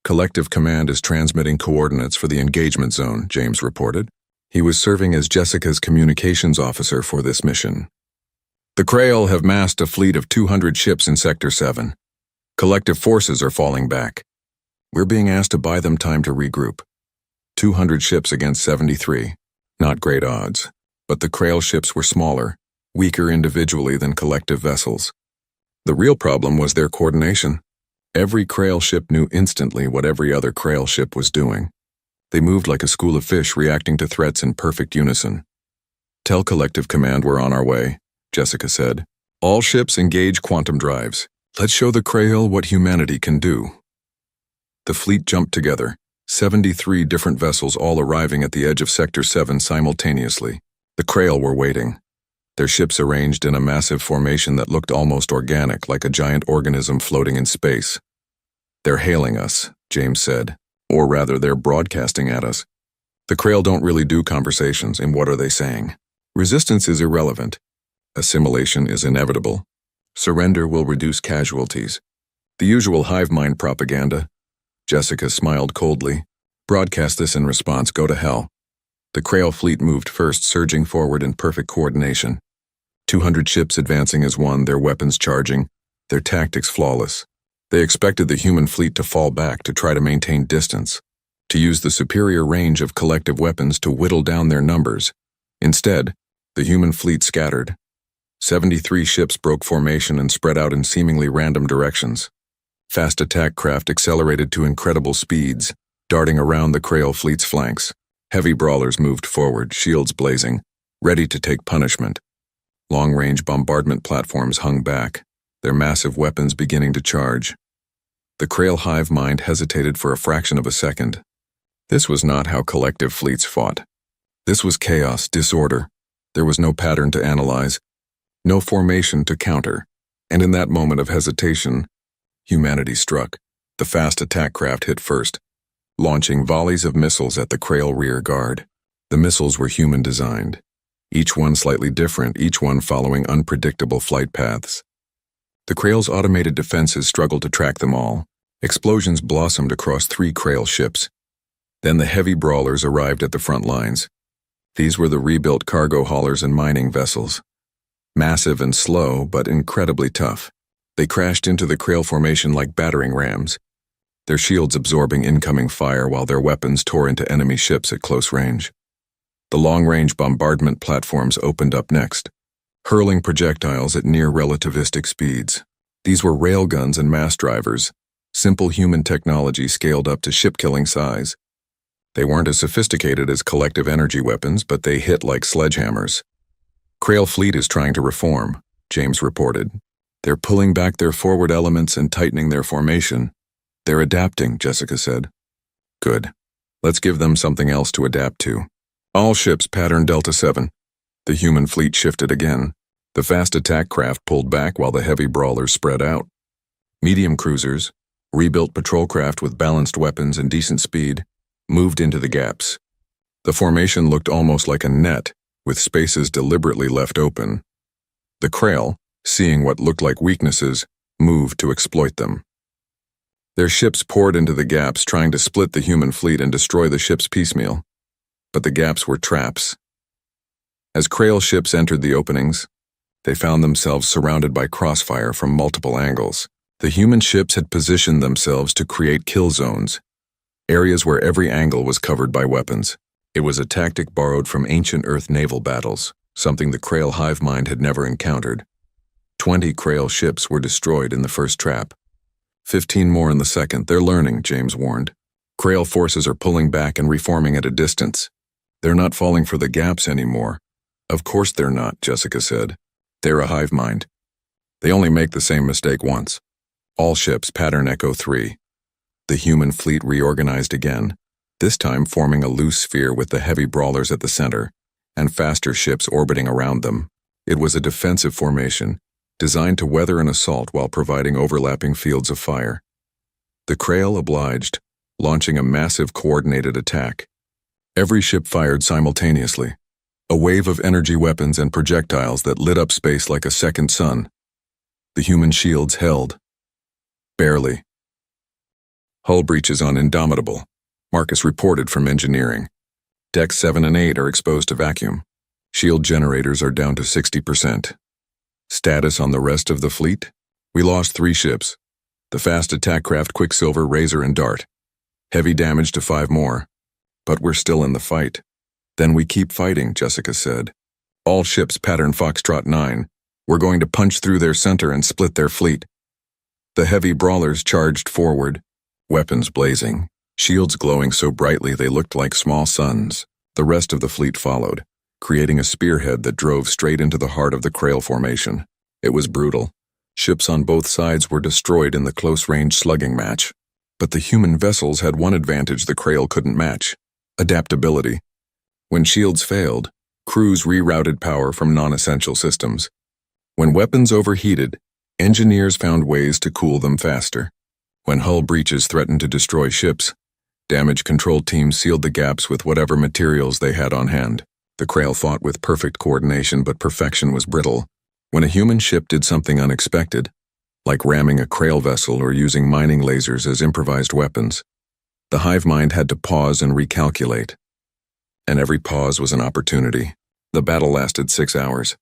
Collective Command is transmitting coordinates for the engagement zone, James reported. He was serving as Jessica's communications officer for this mission. The Krail have massed a fleet of 200 ships in Sector 7. Collective forces are falling back. We're being asked to buy them time to regroup. 200 ships against 73. Not great odds. But the Krail ships were smaller, weaker individually than collective vessels. The real problem was their coordination. Every Krail ship knew instantly what every other Krail ship was doing. They moved like a school of fish reacting to threats in perfect unison. Tell Collective Command we're on our way, Jessica said. All ships engage quantum drives. Let's show the Krail what humanity can do. The fleet jumped together, 73 different vessels all arriving at the edge of Sector 7 simultaneously. The Krail were waiting, their ships arranged in a massive formation that looked almost organic, like a giant organism floating in space. They're hailing us, James said. Or rather, they're broadcasting at us. The Krail don't really do conversations, and what are they saying? Resistance is irrelevant. Assimilation is inevitable. Surrender will reduce casualties. The usual hive mind propaganda. Jessica smiled coldly. Broadcast this in response, go to hell. The Krail fleet moved first, surging forward in perfect coordination. 200 ships advancing as one, their weapons charging, their tactics flawless. They expected the human fleet to fall back, to try to maintain distance, to use the superior range of collective weapons to whittle down their numbers. Instead, the human fleet scattered. 73 ships broke formation and spread out in seemingly random directions. Fast attack craft accelerated to incredible speeds, darting around the Krail fleet's flanks. Heavy brawlers moved forward, shields blazing, ready to take punishment. Long-range bombardment platforms hung back, their massive weapons beginning to charge. The Krail hive mind hesitated for a fraction of a second. This was not how collective fleets fought. This was chaos, disorder. There was no pattern to analyze, no formation to counter. And in that moment of hesitation, humanity struck. The fast attack craft hit first, launching volleys of missiles at the Krail rear guard. The missiles were human-designed, each one slightly different, each one following unpredictable flight paths. The Krail's automated defenses struggled to track them all. Explosions blossomed across 3 Krail ships. Then the heavy brawlers arrived at the front lines. These were the rebuilt cargo haulers and mining vessels. Massive and slow, but incredibly tough. They crashed into the Krail formation like battering rams, their shields absorbing incoming fire while their weapons tore into enemy ships at close range. The long-range bombardment platforms opened up next, hurling projectiles at near-relativistic speeds. These were railguns and mass drivers, simple human technology scaled up to ship-killing size. They weren't as sophisticated as collective energy weapons, but they hit like sledgehammers. Krail fleet is trying to reform, James reported. They're pulling back their forward elements and tightening their formation. They're adapting, Jessica said. Good. Let's give them something else to adapt to. All ships pattern Delta 7. The human fleet shifted again. The fast attack craft pulled back while the heavy brawlers spread out. Medium cruisers, rebuilt patrol craft with balanced weapons and decent speed, moved into the gaps. The formation looked almost like a net, with spaces deliberately left open. The Krail, seeing what looked like weaknesses, moved to exploit them. Their ships poured into the gaps, trying to split the human fleet and destroy the ships piecemeal. But the gaps were traps. As Krail ships entered the openings, they found themselves surrounded by crossfire from multiple angles. The human ships had positioned themselves to create kill zones, areas where every angle was covered by weapons. It was a tactic borrowed from ancient Earth naval battles, something the Krail hive mind had never encountered. 20 Krail ships were destroyed in the first trap. 15 more in the second. They're learning, James warned. Krail forces are pulling back and reforming at a distance. They're not falling for the gaps anymore. Of course they're not, Jessica said. They're a hive mind. They only make the same mistake once. All ships pattern Echo 3. The human fleet reorganized again, this time forming a loose sphere with the heavy brawlers at the center, and faster ships orbiting around them. It was a defensive formation, designed to weather an assault while providing overlapping fields of fire. The Krail obliged, launching a massive coordinated attack. Every ship fired simultaneously, a wave of energy weapons and projectiles that lit up space like a second sun. The human shields held. Barely. Hull breaches on Indomitable, Marcus reported from engineering. Decks 7 and 8 are exposed to vacuum. Shield generators are down to 60%. Status on the rest of the fleet? We lost 3 ships. The fast attack craft Quicksilver, Razor, and Dart. Heavy damage to 5 more. But we're still in the fight. Then we keep fighting, Jessica said. All ships pattern Foxtrot 9. We're going to punch through their center and split their fleet. The heavy brawlers charged forward, weapons blazing, shields glowing so brightly they looked like small suns. The rest of the fleet followed, creating a spearhead that drove straight into the heart of the Krail formation. It was brutal. Ships on both sides were destroyed in the close-range slugging match. But the human vessels had one advantage the Krail couldn't match: adaptability. When shields failed, crews rerouted power from non-essential systems. When weapons overheated, engineers found ways to cool them faster. When hull breaches threatened to destroy ships, damage control teams sealed the gaps with whatever materials they had on hand. The Krail fought with perfect coordination, but perfection was brittle. When a human ship did something unexpected, like ramming a Krail vessel or using mining lasers as improvised weapons, the hive mind had to pause and recalculate. And every pause was an opportunity. The battle lasted 6 hours.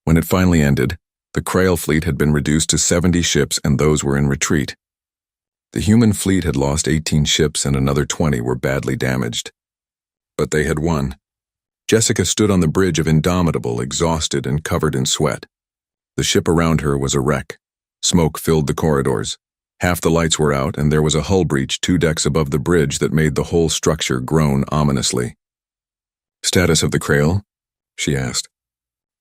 When it finally ended, the Krail fleet had been reduced to 70 ships, and those were in retreat. The human fleet had lost 18 ships and another 20 were badly damaged. But they had won. Jessica stood on the bridge of Indomitable, exhausted and covered in sweat. The ship around her was a wreck. Smoke filled the corridors. Half the lights were out, and there was a hull breach 2 decks above the bridge that made the whole structure groan ominously. "Status of the Krail?" she asked.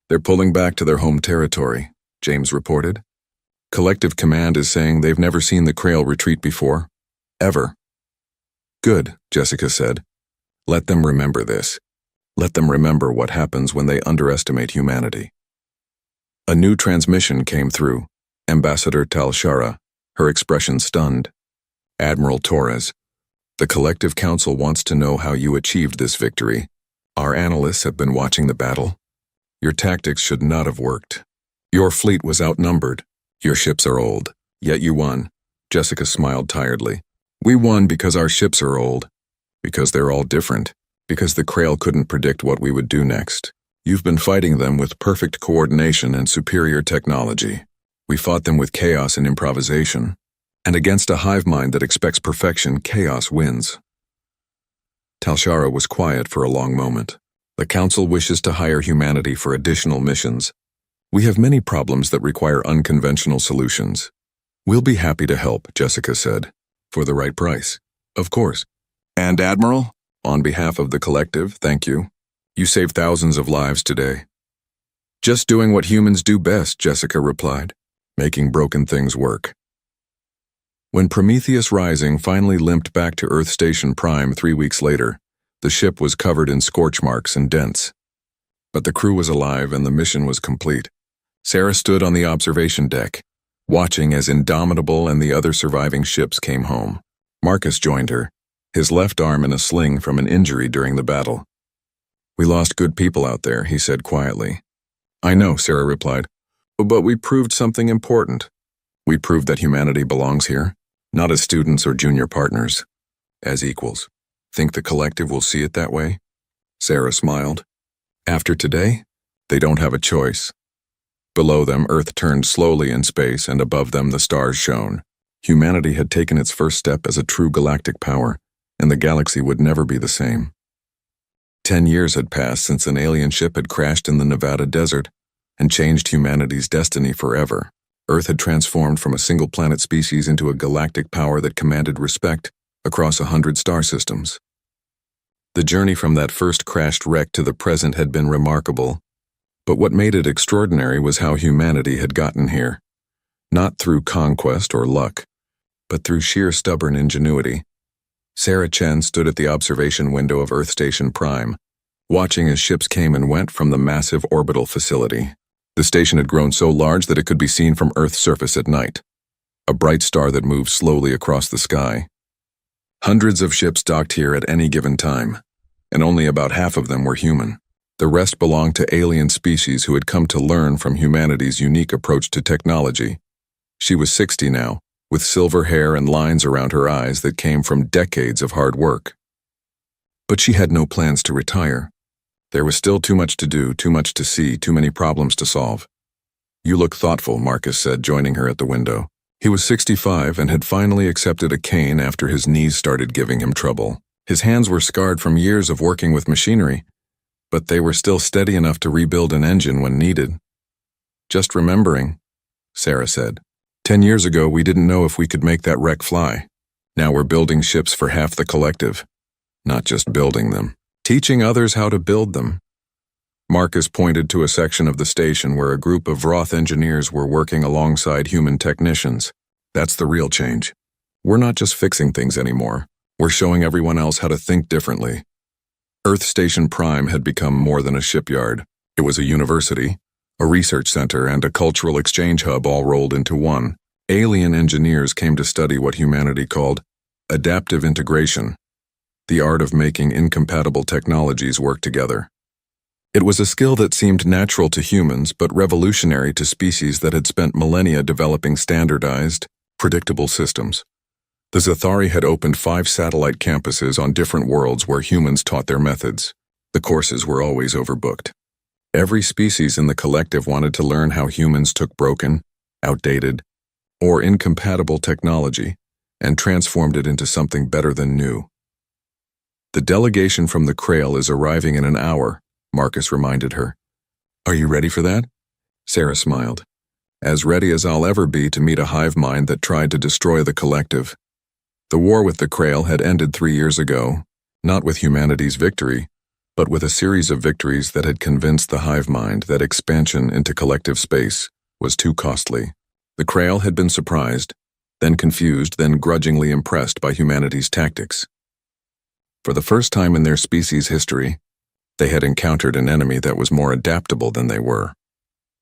"They're pulling back to their home territory," James reported. "Collective Command is saying they've never seen the Krail retreat before. Ever." "Good," Jessica said. "Let them remember this. Let them remember what happens when they underestimate humanity." A new transmission came through. Ambassador Talshara, her expression stunned. "Admiral Torres, the Collective Council wants to know how you achieved this victory. Our analysts have been watching the battle. Your tactics should not have worked. Your fleet was outnumbered. Your ships are old. Yet you won." Jessica smiled tiredly. "We won because our ships are old. Because they're all different. Because the Krail couldn't predict what we would do next. You've been fighting them with perfect coordination and superior technology. We fought them with chaos and improvisation. And against a hive mind that expects perfection, chaos wins." Talshara was quiet for a long moment. "The Council wishes to hire humanity for additional missions. We have many problems that require unconventional solutions. We'll be happy to help," Jessica said. "For the right price, of course." "And Admiral, on behalf of the Collective, thank you. You saved thousands of lives today." "Just doing what humans do best," Jessica replied. "Making broken things work." When Prometheus Rising finally limped back to Earth Station Prime 3 weeks later, the ship was covered in scorch marks and dents. But the crew was alive and the mission was complete. Sarah stood on the observation deck, watching as Indomitable and the other surviving ships came home. Marcus joined her, his left arm in a sling from an injury during the battle. "We lost good people out there," he said quietly. "I know," Sarah replied, "but we proved something important. We proved that humanity belongs here, not as students or junior partners, as equals. Think the Collective will see it that way?" Sarah smiled. "After today, they don't have a choice." Below them, Earth turned slowly in space, and above them the stars shone. Humanity had taken its first step as a true galactic power, and the galaxy would never be the same. 10 years had passed since an alien ship had crashed in the Nevada desert and changed humanity's destiny forever. Earth had transformed from a single-planet species into a galactic power that commanded respect across 100 star systems. The journey from that first crashed wreck to the present had been remarkable, but what made it extraordinary was how humanity had gotten here. Not through conquest or luck, but through sheer stubborn ingenuity. Sarah Chen stood at the observation window of Earth Station Prime, watching as ships came and went from the massive orbital facility. The station had grown so large that it could be seen from Earth's surface at night, a bright star that moved slowly across the sky. Hundreds of ships docked here at any given time, and only about half of them were human. The rest belonged to alien species who had come to learn from humanity's unique approach to technology. She was 60 now, with silver hair and lines around her eyes that came from decades of hard work. But she had no plans to retire. There was still too much to do, too much to see, too many problems to solve. "You look thoughtful," Marcus said, joining her at the window. He was 65 and had finally accepted a cane after his knees started giving him trouble. His hands were scarred from years of working with machinery, but they were still steady enough to rebuild an engine when needed. "Just remembering," Sarah said. 10 years ago, we didn't know if we could make that wreck fly. Now we're building ships for half the collective. Not just building them. Teaching others how to build them." Marcus pointed to a section of the station where a group of Roth engineers were working alongside human technicians. "That's the real change. We're not just fixing things anymore. We're showing everyone else how to think differently." Earth Station Prime had become more than a shipyard. It was a university, a research center, and a cultural exchange hub all rolled into one. Alien engineers came to study what humanity called adaptive integration, the art of making incompatible technologies work together. It was a skill that seemed natural to humans but revolutionary to species that had spent millennia developing standardized, predictable systems. The Zathari had opened 5 satellite campuses on different worlds where humans taught their methods. The courses were always overbooked. Every species in the collective wanted to learn how humans took broken, outdated, or incompatible technology and transformed it into something better than new. "The delegation from the Krail is arriving in an hour," Marcus reminded her. "Are you ready for that?" Sarah smiled. "As ready as I'll ever be to meet a hive mind that tried to destroy the collective." The war with the Krail had ended 3 years ago, not with humanity's victory, but with a series of victories that had convinced the hive mind that expansion into collective space was too costly. The Krail had been surprised, then confused, then grudgingly impressed by humanity's tactics. For the first time in their species' history, they had encountered an enemy that was more adaptable than they were.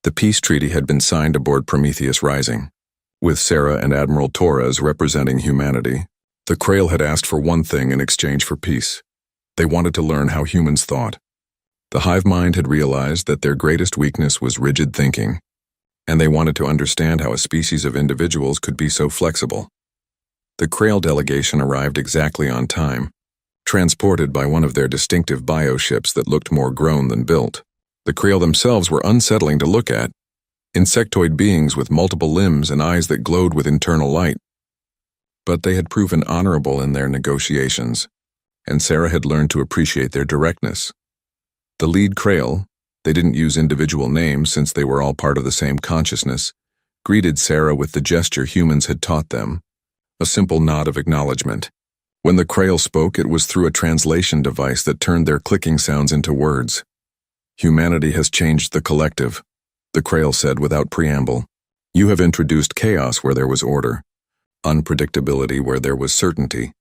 The peace treaty had been signed aboard Prometheus Rising, with Sarah and Admiral Torres representing humanity. The Krail had asked for one thing in exchange for peace. They wanted to learn how humans thought. The hive mind had realized that their greatest weakness was rigid thinking, and they wanted to understand how a species of individuals could be so flexible. The Krail delegation arrived exactly on time, transported by one of their distinctive bioships that looked more grown than built. The Krail themselves were unsettling to look at, insectoid beings with multiple limbs and eyes that glowed with internal light. But they had proven honorable in their negotiations, and Sarah had learned to appreciate their directness. The lead Krail, they didn't use individual names since they were all part of the same consciousness, greeted Sarah with the gesture humans had taught them, a simple nod of acknowledgement. When the Krail spoke, it was through a translation device that turned their clicking sounds into words. "Humanity has changed the collective," the Krail said without preamble. "You have introduced chaos where there was order, unpredictability where there was certainty.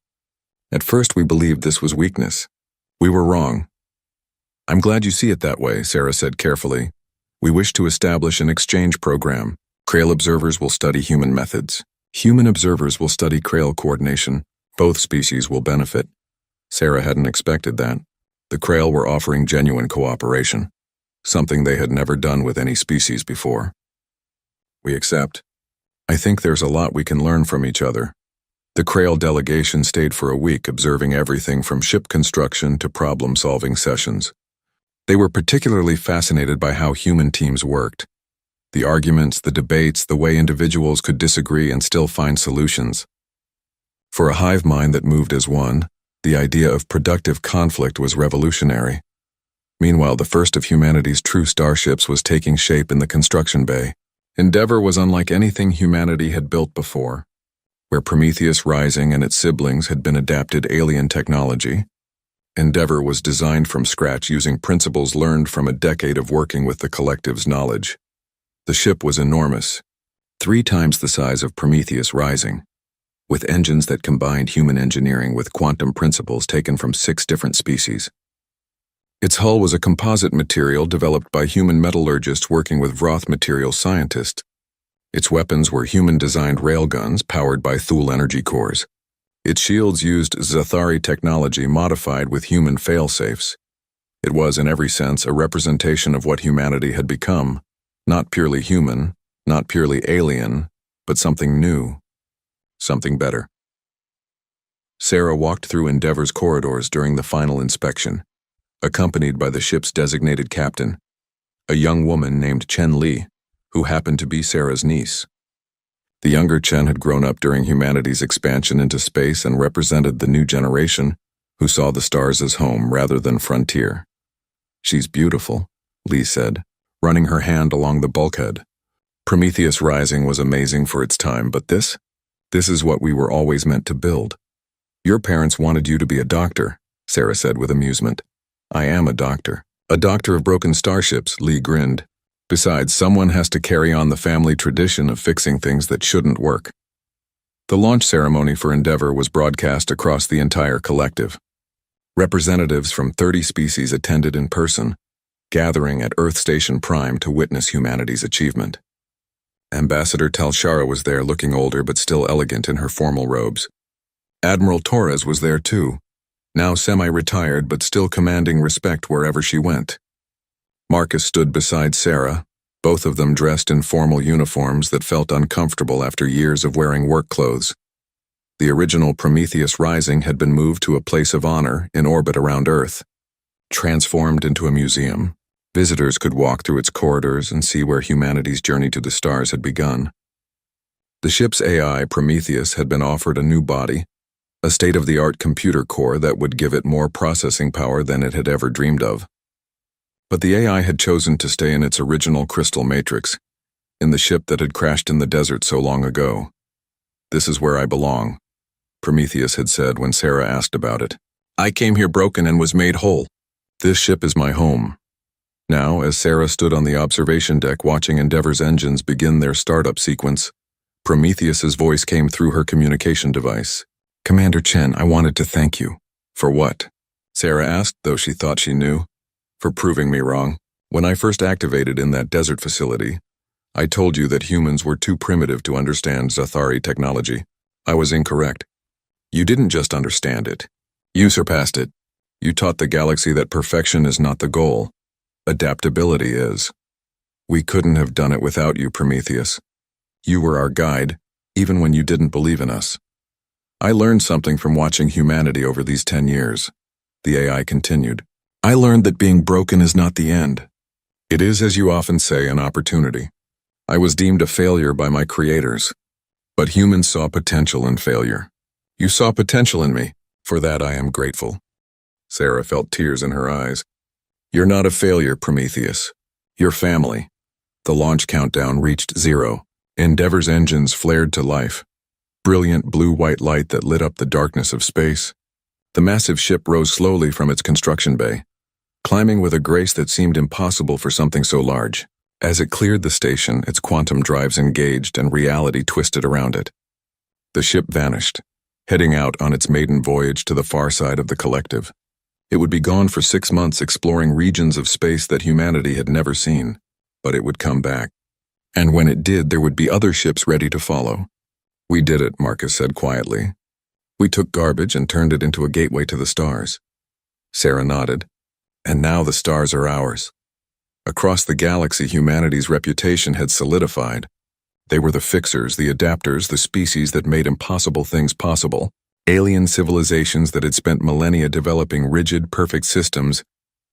At first we believed this was weakness. We were wrong." "I'm glad you see it that way," Sarah said carefully. "We wish to establish an exchange program. Krail observers will study human methods. Human observers will study Krail coordination. Both species will benefit." Sarah hadn't expected that. The Krail were offering genuine cooperation, something they had never done with any species before. "We accept. I think there's a lot we can learn from each other." The Krail delegation stayed for a week, observing everything from ship construction to problem-solving sessions. They were particularly fascinated by how human teams worked. The arguments, the debates, the way individuals could disagree and still find solutions. For a hive mind that moved as one, the idea of productive conflict was revolutionary. Meanwhile, the first of humanity's true starships was taking shape in the construction bay. Endeavor was unlike anything humanity had built before. Where Prometheus Rising and its siblings had been adapted alien technology, Endeavor was designed from scratch using principles learned from a decade of working with the collective's knowledge. The ship was enormous, 3 times the size of Prometheus Rising, with engines that combined human engineering with quantum principles taken from 6 different species. Its hull was a composite material developed by human metallurgists working with Vroth material scientists. Its weapons were human-designed railguns powered by Thule energy cores. Its shields used Zathari technology modified with human failsafes. It was, in every sense, a representation of what humanity had become, not purely human, not purely alien, but something new, something better. Sarah walked through Endeavour's corridors during the final inspection, accompanied by the ship's designated captain, a young woman named Chen Li, who happened to be Sarah's niece. The younger Chen had grown up during humanity's expansion into space and represented the new generation, who saw the stars as home rather than frontier. "She's beautiful," Li said, running her hand along the bulkhead. "Prometheus Rising was amazing for its time, but this is what we were always meant to build." "Your parents wanted you to be a doctor," Sarah said with amusement. "I am a doctor of broken starships," Li grinned. "Besides, someone has to carry on the family tradition of fixing things that shouldn't work." The launch ceremony for Endeavour was broadcast across the entire collective. Representatives from 30 species attended in person, gathering at Earth Station Prime to witness humanity's achievement. Ambassador Talshara was there, looking older but still elegant in her formal robes. Admiral Torres was there too, now semi-retired but still commanding respect wherever she went. Marcus stood beside Sarah, both of them dressed in formal uniforms that felt uncomfortable after years of wearing work clothes. The original Prometheus Rising had been moved to a place of honor in orbit around Earth. Transformed into a museum, visitors could walk through its corridors and see where humanity's journey to the stars had begun. The ship's AI, Prometheus, had been offered a new body, a state-of-the-art computer core that would give it more processing power than it had ever dreamed of. But the AI had chosen to stay in its original crystal matrix, in the ship that had crashed in the desert so long ago. "This is where I belong," Prometheus had said when Sarah asked about it. "I came here broken and was made whole. This ship is my home." Now, as Sarah stood on the observation deck watching Endeavour's engines begin their startup sequence, Prometheus's voice came through her communication device. "Commander Chen, I wanted to thank you." "For what?" Sarah asked, though she thought she knew. "For proving me wrong. When I first activated in that desert facility, I told you that humans were too primitive to understand Zathari technology. I was incorrect. You didn't just understand it. You surpassed it. You taught the galaxy that perfection is not the goal. Adaptability is. We couldn't have done it without you, Prometheus. You were our guide, even when you didn't believe in us. I learned something from watching humanity over these 10 years. The AI continued. I learned that being broken is not the end. It is, as you often say, an opportunity. I was deemed a failure by my creators, but humans saw potential in failure. You saw potential in me. For that I am grateful." Sarah felt tears in her eyes. "You're not a failure, Prometheus. You're family." The launch countdown reached 0. Endeavour's engines flared to life. Brilliant blue-white light that lit up the darkness of space. The massive ship rose slowly from its construction bay, climbing with a grace that seemed impossible for something so large. As it cleared the station, its quantum drives engaged and reality twisted around it. The ship vanished, heading out on its maiden voyage to the far side of the collective. It would be gone for 6 months exploring regions of space that humanity had never seen, but it would come back. And when it did, there would be other ships ready to follow. "We did it," Marcus said quietly. "We took garbage and turned it into a gateway to the stars." Sarah nodded. "And now the stars are ours." Across the galaxy, humanity's reputation had solidified. They were the fixers, the adapters, the species that made impossible things possible. Alien civilizations that had spent millennia developing rigid, perfect systems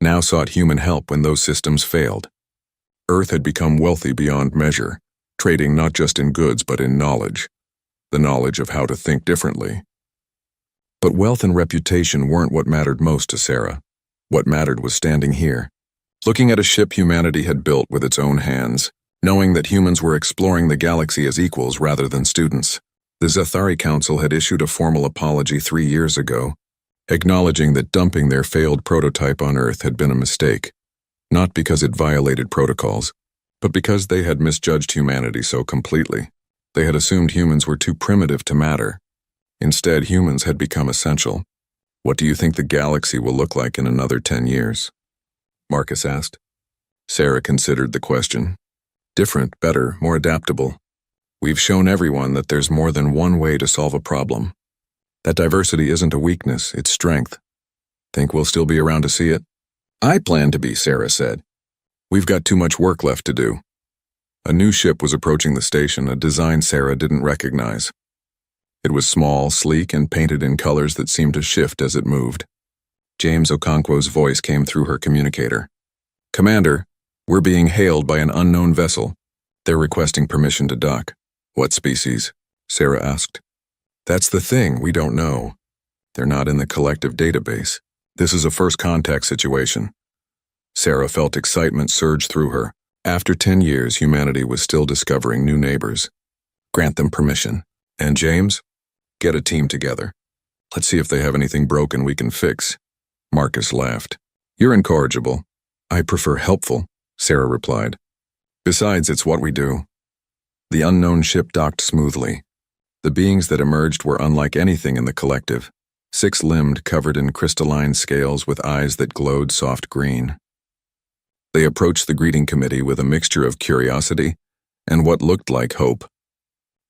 now sought human help when those systems failed. Earth had become wealthy beyond measure, trading not just in goods but in knowledge, the knowledge of how to think differently. But wealth and reputation weren't what mattered most to Sarah. What mattered was standing here, looking at a ship humanity had built with its own hands, knowing that humans were exploring the galaxy as equals rather than students. The Zathari Council had issued a formal apology 3 years ago, acknowledging that dumping their failed prototype on Earth had been a mistake, not because it violated protocols, but because they had misjudged humanity so completely. They had assumed humans were too primitive to matter. Instead, humans had become essential. What do you think the galaxy will look like in another 10 years? Marcus asked. Sarah considered the question. Different, better, more adaptable. We've shown everyone that there's more than one way to solve a problem. That diversity isn't a weakness, it's strength. Think we'll still be around to see it? I plan to be, Sarah said. We've got too much work left to do. A new ship was approaching the station, a design Sarah didn't recognize. It was small, sleek, and painted in colors that seemed to shift as it moved. James Okonkwo's voice came through her communicator. Commander, we're being hailed by an unknown vessel. They're requesting permission to dock. What species? Sarah asked. That's the thing, we don't know. They're not in the collective database. This is a first contact situation. Sarah felt excitement surge through her. After 10 years, humanity was still discovering new neighbors. Grant them permission. And James? Get a team together. Let's see if they have anything broken we can fix. Marcus laughed. You're incorrigible. I prefer helpful, Sarah replied. Besides, it's what we do. The unknown ship docked smoothly. The beings that emerged were unlike anything in the collective. Six-limbed, covered in crystalline scales with eyes that glowed soft green. They approached the greeting committee with a mixture of curiosity and what looked like hope.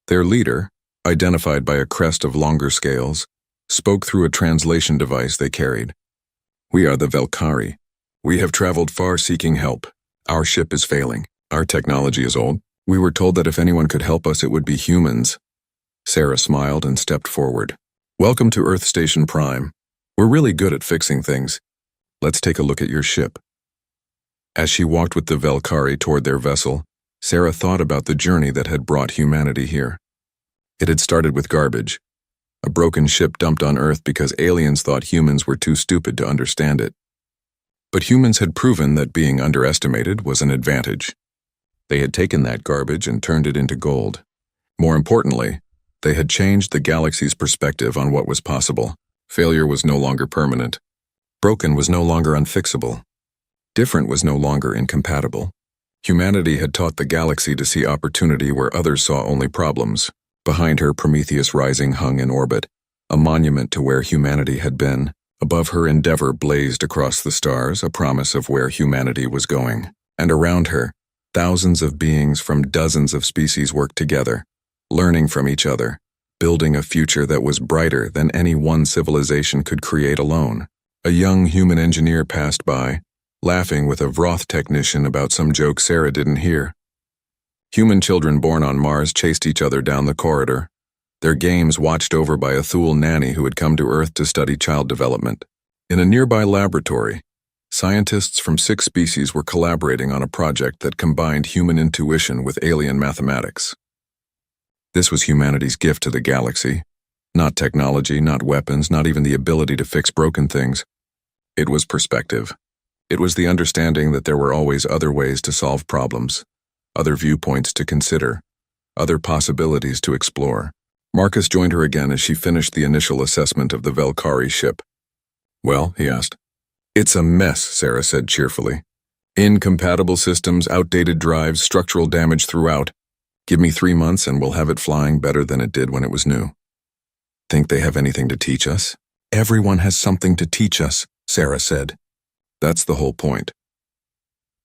Their leader, identified by a crest of longer scales, spoke through a translation device they carried. We are the Velkari. We have traveled far seeking help. Our ship is failing. Our technology is old. We were told that if anyone could help us, it would be humans. Sarah smiled and stepped forward. Welcome to Earth Station Prime. We're really good at fixing things. Let's take a look at your ship. As she walked with the Velkari toward their vessel, Sarah thought about the journey that had brought humanity here. It had started with garbage. A broken ship dumped on Earth because aliens thought humans were too stupid to understand it. But humans had proven that being underestimated was an advantage. They had taken that garbage and turned it into gold. More importantly, they had changed the galaxy's perspective on what was possible. Failure was no longer permanent. Broken was no longer unfixable. Different was no longer incompatible. Humanity had taught the galaxy to see opportunity where others saw only problems. Behind her, Prometheus Rising hung in orbit, a monument to where humanity had been. Above her, Endeavor blazed across the stars, a promise of where humanity was going. And around her, thousands of beings from dozens of species worked together, learning from each other, building a future that was brighter than any one civilization could create alone. A young human engineer passed by, laughing with a Vroth technician about some joke Sarah didn't hear. Human children born on Mars chased each other down the corridor, their games watched over by a Thule nanny who had come to Earth to study child development. In a nearby laboratory, scientists from 6 species were collaborating on a project that combined human intuition with alien mathematics. This was humanity's gift to the galaxy. Not technology, not weapons, not even the ability to fix broken things. It was perspective. It was the understanding that there were always other ways to solve problems, other viewpoints to consider, other possibilities to explore. Marcus joined her again as she finished the initial assessment of the Velkari ship. Well, he asked. It's a mess, Sarah said cheerfully. Incompatible systems, outdated drives, structural damage throughout. Give me 3 months and we'll have it flying better than it did when it was new. Think they have anything to teach us? Everyone has something to teach us, Sarah said. That's the whole point.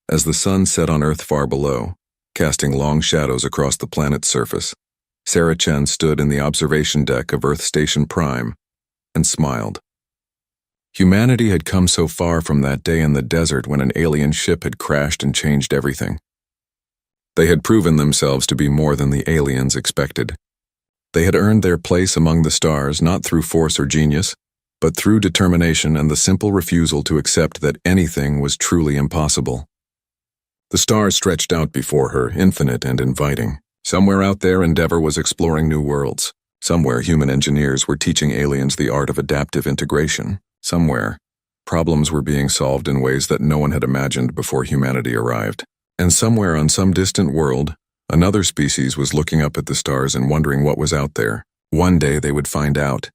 As the sun set on Earth far below, casting long shadows across the planet's surface, Sarah Chen stood in the observation deck of Earth Station Prime and smiled. Humanity had come so far from that day in the desert when an alien ship had crashed and changed everything. They had proven themselves to be more than the aliens expected. They had earned their place among the stars not through force or genius, but through determination and the simple refusal to accept that anything was truly impossible. The stars stretched out before her, infinite and inviting. Somewhere out there, Endeavor was exploring new worlds. Somewhere, human engineers were teaching aliens the art of adaptive integration. Somewhere, problems were being solved in ways that no one had imagined before humanity arrived. And somewhere on some distant world, another species was looking up at the stars and wondering what was out there. One day they would find out.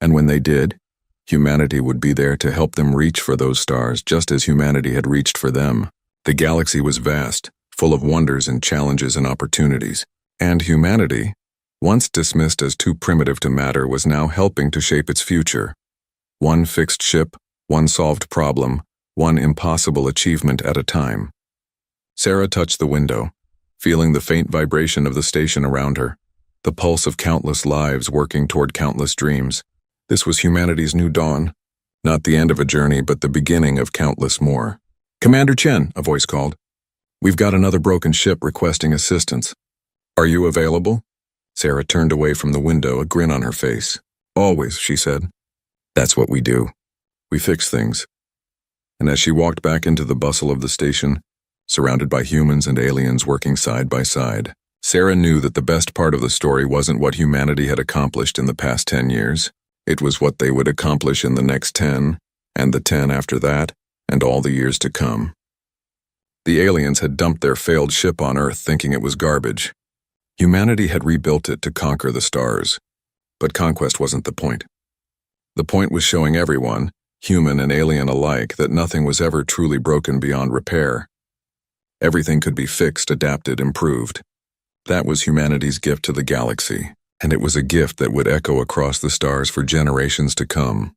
And when they did, humanity would be there to help them reach for those stars just as humanity had reached for them. The galaxy was vast, full of wonders and challenges and opportunities. And humanity, once dismissed as too primitive to matter, was now helping to shape its future. One fixed ship, one solved problem, one impossible achievement at a time. Sarah touched the window, feeling the faint vibration of the station around her, the pulse of countless lives working toward countless dreams. This was humanity's new dawn, not the end of a journey, but the beginning of countless more. "Commander Chen," a voice called. "We've got another broken ship requesting assistance. Are you available?" Sarah turned away from the window, a grin on her face. "Always," she said. "That's what we do. We fix things." And as she walked back into the bustle of the station, surrounded by humans and aliens working side by side, Sarah knew that the best part of the story wasn't what humanity had accomplished in the past 10 years. It was what they would accomplish in the next 10, and the 10 after that, and all the years to come. The aliens had dumped their failed ship on Earth thinking it was garbage. Humanity had rebuilt it to conquer the stars. But conquest wasn't the point. The point was showing everyone, human and alien alike, that nothing was ever truly broken beyond repair. Everything could be fixed, adapted, improved. That was humanity's gift to the galaxy, and it was a gift that would echo across the stars for generations to come.